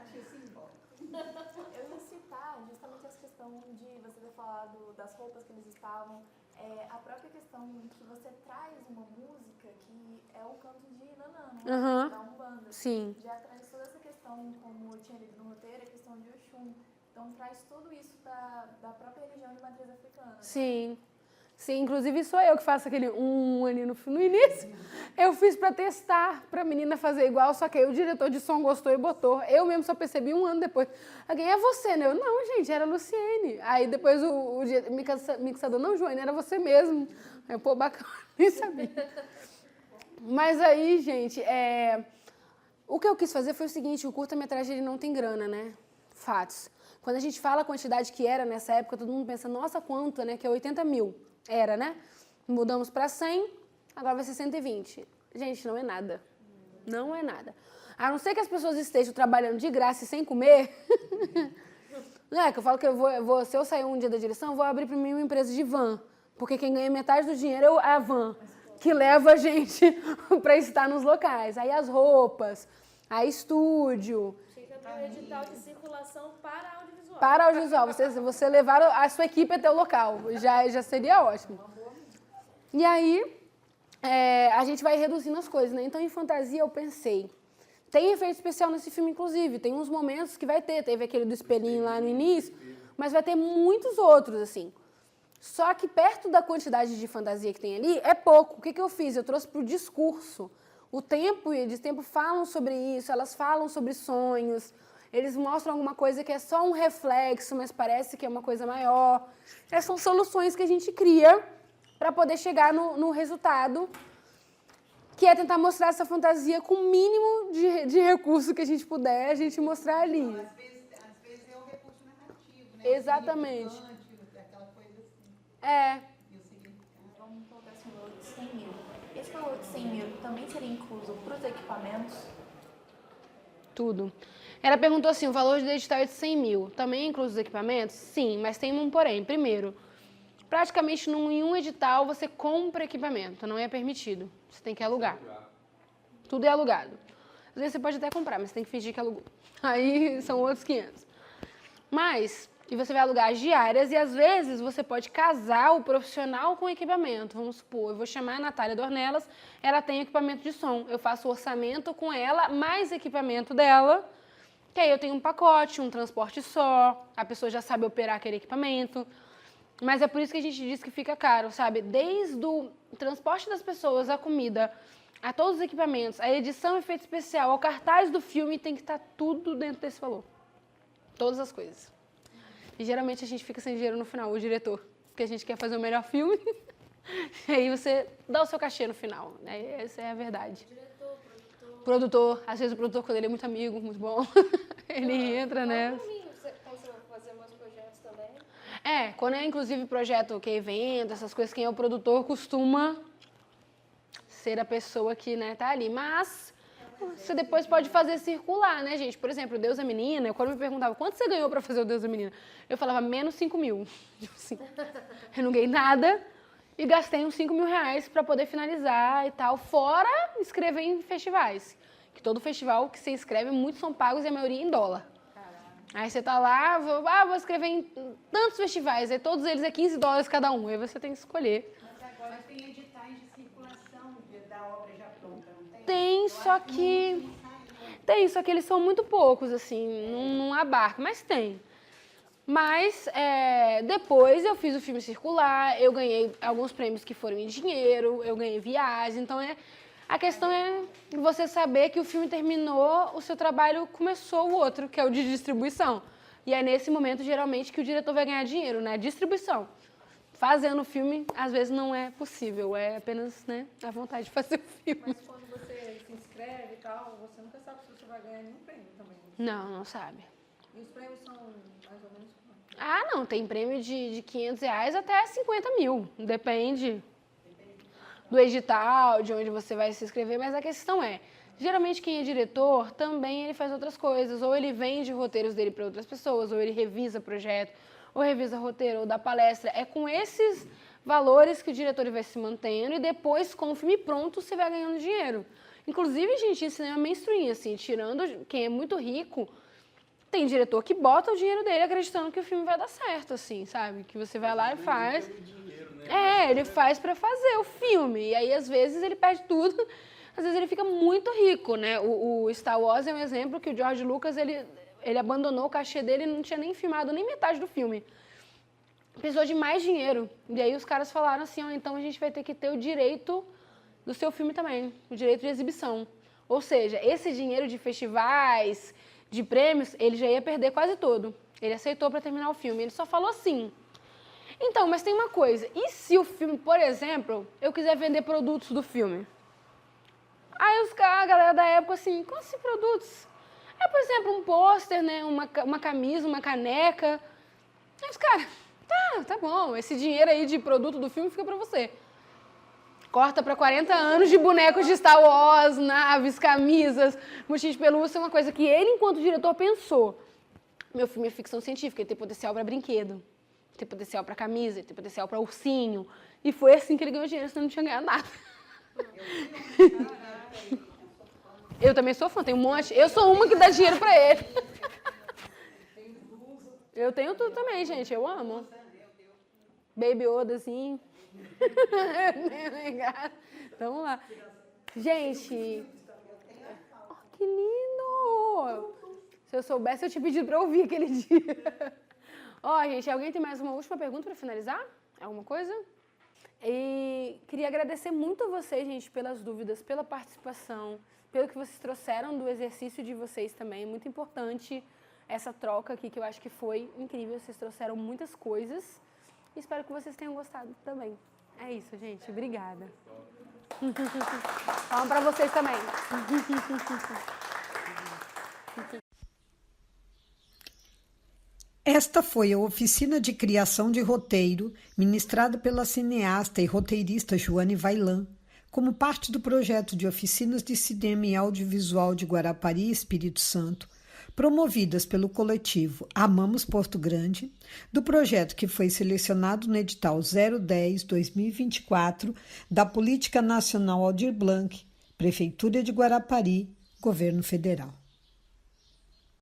Eu ia citar justamente essa questão de você ter falado das roupas que eles estavam, a própria questão que você traz uma música que é o canto de Nanã, da Umbanda. Sim. Já traz toda essa questão, como eu tinha lido no roteiro, a questão de Oxum. Então traz tudo isso da própria religião de matriz africana. Sim. Sim, inclusive sou eu que faço aquele ali no início. Eu fiz pra testar, pra menina fazer igual, só que aí o diretor de som gostou e botou. Eu mesmo só percebi 1 ano depois. Alguém, é você, né? Eu, não, gente, era a Luciene. Aí depois o mixador, não, Joane, era você mesmo. Aí eu, pô, bacana, nem sabia. Mas aí, gente, o que eu quis fazer foi o seguinte, o curta-metragem ele não tem grana, né? Fatos. Quando a gente fala a quantidade que era nessa época, todo mundo pensa, nossa, quanto, né? Que é 80 mil. Era, né? Mudamos para 100, agora vai ser 120. Gente, não é nada. Não é nada. A não ser que as pessoas estejam trabalhando de graça e sem comer. Não é que eu falo que se eu sair um dia da direção, eu vou abrir para mim uma empresa de van. Porque quem ganha metade do dinheiro é a van, que leva a gente para estar nos locais. Aí as roupas, a estúdio. Fica para o edital de circulação para audiovisual. Para audiovisual, você levar a sua equipe até o local, já seria ótimo. E aí, a gente vai reduzindo as coisas, né? Então, em fantasia, eu pensei, tem efeito especial nesse filme, inclusive, tem uns momentos que teve aquele do espelhinho lá no início, mas vai ter muitos outros, assim. Só que perto da quantidade de fantasia que tem ali, é pouco. O que eu fiz? Eu trouxe para o discurso. O tempo e o destempo falam sobre isso, elas falam sobre sonhos, eles mostram alguma coisa que é só um reflexo, mas parece que é uma coisa maior. Essas são soluções que a gente cria para poder chegar no resultado, que é tentar mostrar essa fantasia com o mínimo de recurso que a gente puder, a gente mostrar ali. Às vezes é um recurso narrativo, né? Exatamente. Aquela coisa assim. E o significado. Vamos colocar esse valor de 100 mil. Esse valor de 100 mil também seria incluso para os equipamentos? Tudo. Ela perguntou assim, o valor do edital é de 100 mil, também inclui os equipamentos? Sim, mas tem um porém. Primeiro, praticamente em um edital você compra equipamento, não é permitido. Você tem que alugar. Tudo é alugado. Às vezes você pode até comprar, mas você tem que fingir que alugou. Aí são outros 500. Mas, e você vai alugar as diárias e às vezes você pode casar o profissional com o equipamento. Vamos supor, eu vou chamar a Natália Dornelas, ela tem equipamento de som. Eu faço o orçamento com ela, mais equipamento dela, que aí eu tenho um pacote, um transporte só, a pessoa já sabe operar aquele equipamento. Mas é por isso que a gente diz que fica caro, sabe? Desde o transporte das pessoas, a comida, a todos os equipamentos, a edição, efeito especial, ao cartaz do filme, tem que estar tudo dentro desse valor. Todas as coisas. E geralmente a gente fica sem dinheiro no final, o diretor, porque a gente quer fazer o melhor filme. E aí você dá o seu cachê no final, né? Essa é a verdade. Produtor, às vezes o produtor, quando ele é muito amigo, muito bom, ele entra, né? Você pensa em fazer mais projetos também? Quando é inclusive projeto que é evento, essas coisas, quem é o produtor costuma ser a pessoa que, né, tá ali. Mas você depois pode fazer circular, né, gente? Por exemplo, o Deus é Menina, quando me perguntava quanto você ganhou pra fazer o Deus é Menina, eu falava menos 5 mil. Tipo assim, eu não ganhei nada e gastei uns 5 mil reais pra poder finalizar e tal, fora escrever em festivais. Que todo festival que você escreve, muitos são pagos e a maioria em dólar. Aí você tá lá, vou escrever em tantos festivais, aí todos eles é $15 cada um, aí você tem que escolher. Mas agora tem editais de circulação da obra já pronta, não tem? Tem, só que eles são muito poucos, assim, não abarca, mas tem. Mas depois eu fiz o filme circular, eu ganhei alguns prêmios que foram em dinheiro, eu ganhei viagem, então a questão é você saber que o filme terminou, o seu trabalho começou o outro, que é o de distribuição. E é nesse momento, geralmente, que o diretor vai ganhar dinheiro, né? Distribuição. Fazendo o filme, às vezes, não é possível, é apenas, né, a vontade de fazer o filme. Mas quando você se inscreve e tal, você nunca sabe se você vai ganhar nenhum prêmio também. Né? Não sabe. E os prêmios são mais ou menos quanto? Ah, não, tem prêmio de R$500 até 50 mil, depende do edital, de onde você vai se inscrever, mas a questão geralmente quem é diretor também ele faz outras coisas, ou ele vende roteiros dele para outras pessoas, ou ele revisa projeto, ou revisa roteiro, ou dá palestra. É com esses valores que o diretor vai se mantendo e depois, com o filme pronto, você vai ganhando dinheiro. Inclusive, gente, em cinema mainstream, assim, tirando quem é muito rico, tem diretor que bota o dinheiro dele acreditando que o filme vai dar certo, assim, sabe? Que você vai lá e faz. Ele faz pra fazer o filme. E aí, às vezes, ele perde tudo. Às vezes, ele fica muito rico, né? O Star Wars é um exemplo que o George Lucas, ele abandonou o cachê dele e não tinha nem filmado nem metade do filme. Precisou de mais dinheiro. E aí, os caras falaram assim, então a gente vai ter que ter o direito do seu filme também. O direito de exibição. Ou seja, esse dinheiro de festivais, de prêmios, ele já ia perder quase todo. Ele aceitou para terminar o filme. Ele só falou assim. Então, mas tem uma coisa. E se o filme, por exemplo, eu quiser vender produtos do filme? Aí a galera da época assim, como assim produtos? Por exemplo, um pôster, né? Uma camisa, uma caneca. Aí os caras, tá bom. Esse dinheiro aí de produto do filme fica para você. Corta para 40 anos de bonecos de Star Wars, naves, camisas, mochila de pelúcia, uma coisa que ele, enquanto diretor, pensou. Meu filme é ficção científica, ele tem potencial para brinquedo, tem potencial para camisa, tem potencial para ursinho. E foi assim que ele ganhou dinheiro, senão não tinha ganhado nada. Eu também sou fã, tenho um monte. Eu sou uma que dá dinheiro para ele. Eu tenho tudo também, gente, eu amo. Baby Yoda, assim. Então, vamos lá. Gente, que lindo! Se eu soubesse, eu tinha pedido para ouvir aquele dia. Gente, alguém tem mais uma última pergunta para finalizar? Alguma coisa? E queria agradecer muito a vocês, gente, pelas dúvidas, pela participação, pelo que vocês trouxeram do exercício de vocês também. Muito importante essa troca aqui, que eu acho que foi incrível. Vocês trouxeram muitas coisas. Espero que vocês tenham gostado também. É isso, gente. Obrigada. Palmas para vocês também. Esta foi a oficina de criação de roteiro ministrada pela cineasta e roteirista Joane Vaillant, como parte do projeto de oficinas de cinema e audiovisual de Guarapari, Espírito Santo, promovidas pelo coletivo Amamos Porto Grande, do projeto que foi selecionado no edital 010-2024 da Política Nacional Aldir Blanc, Prefeitura de Guarapari, Governo Federal.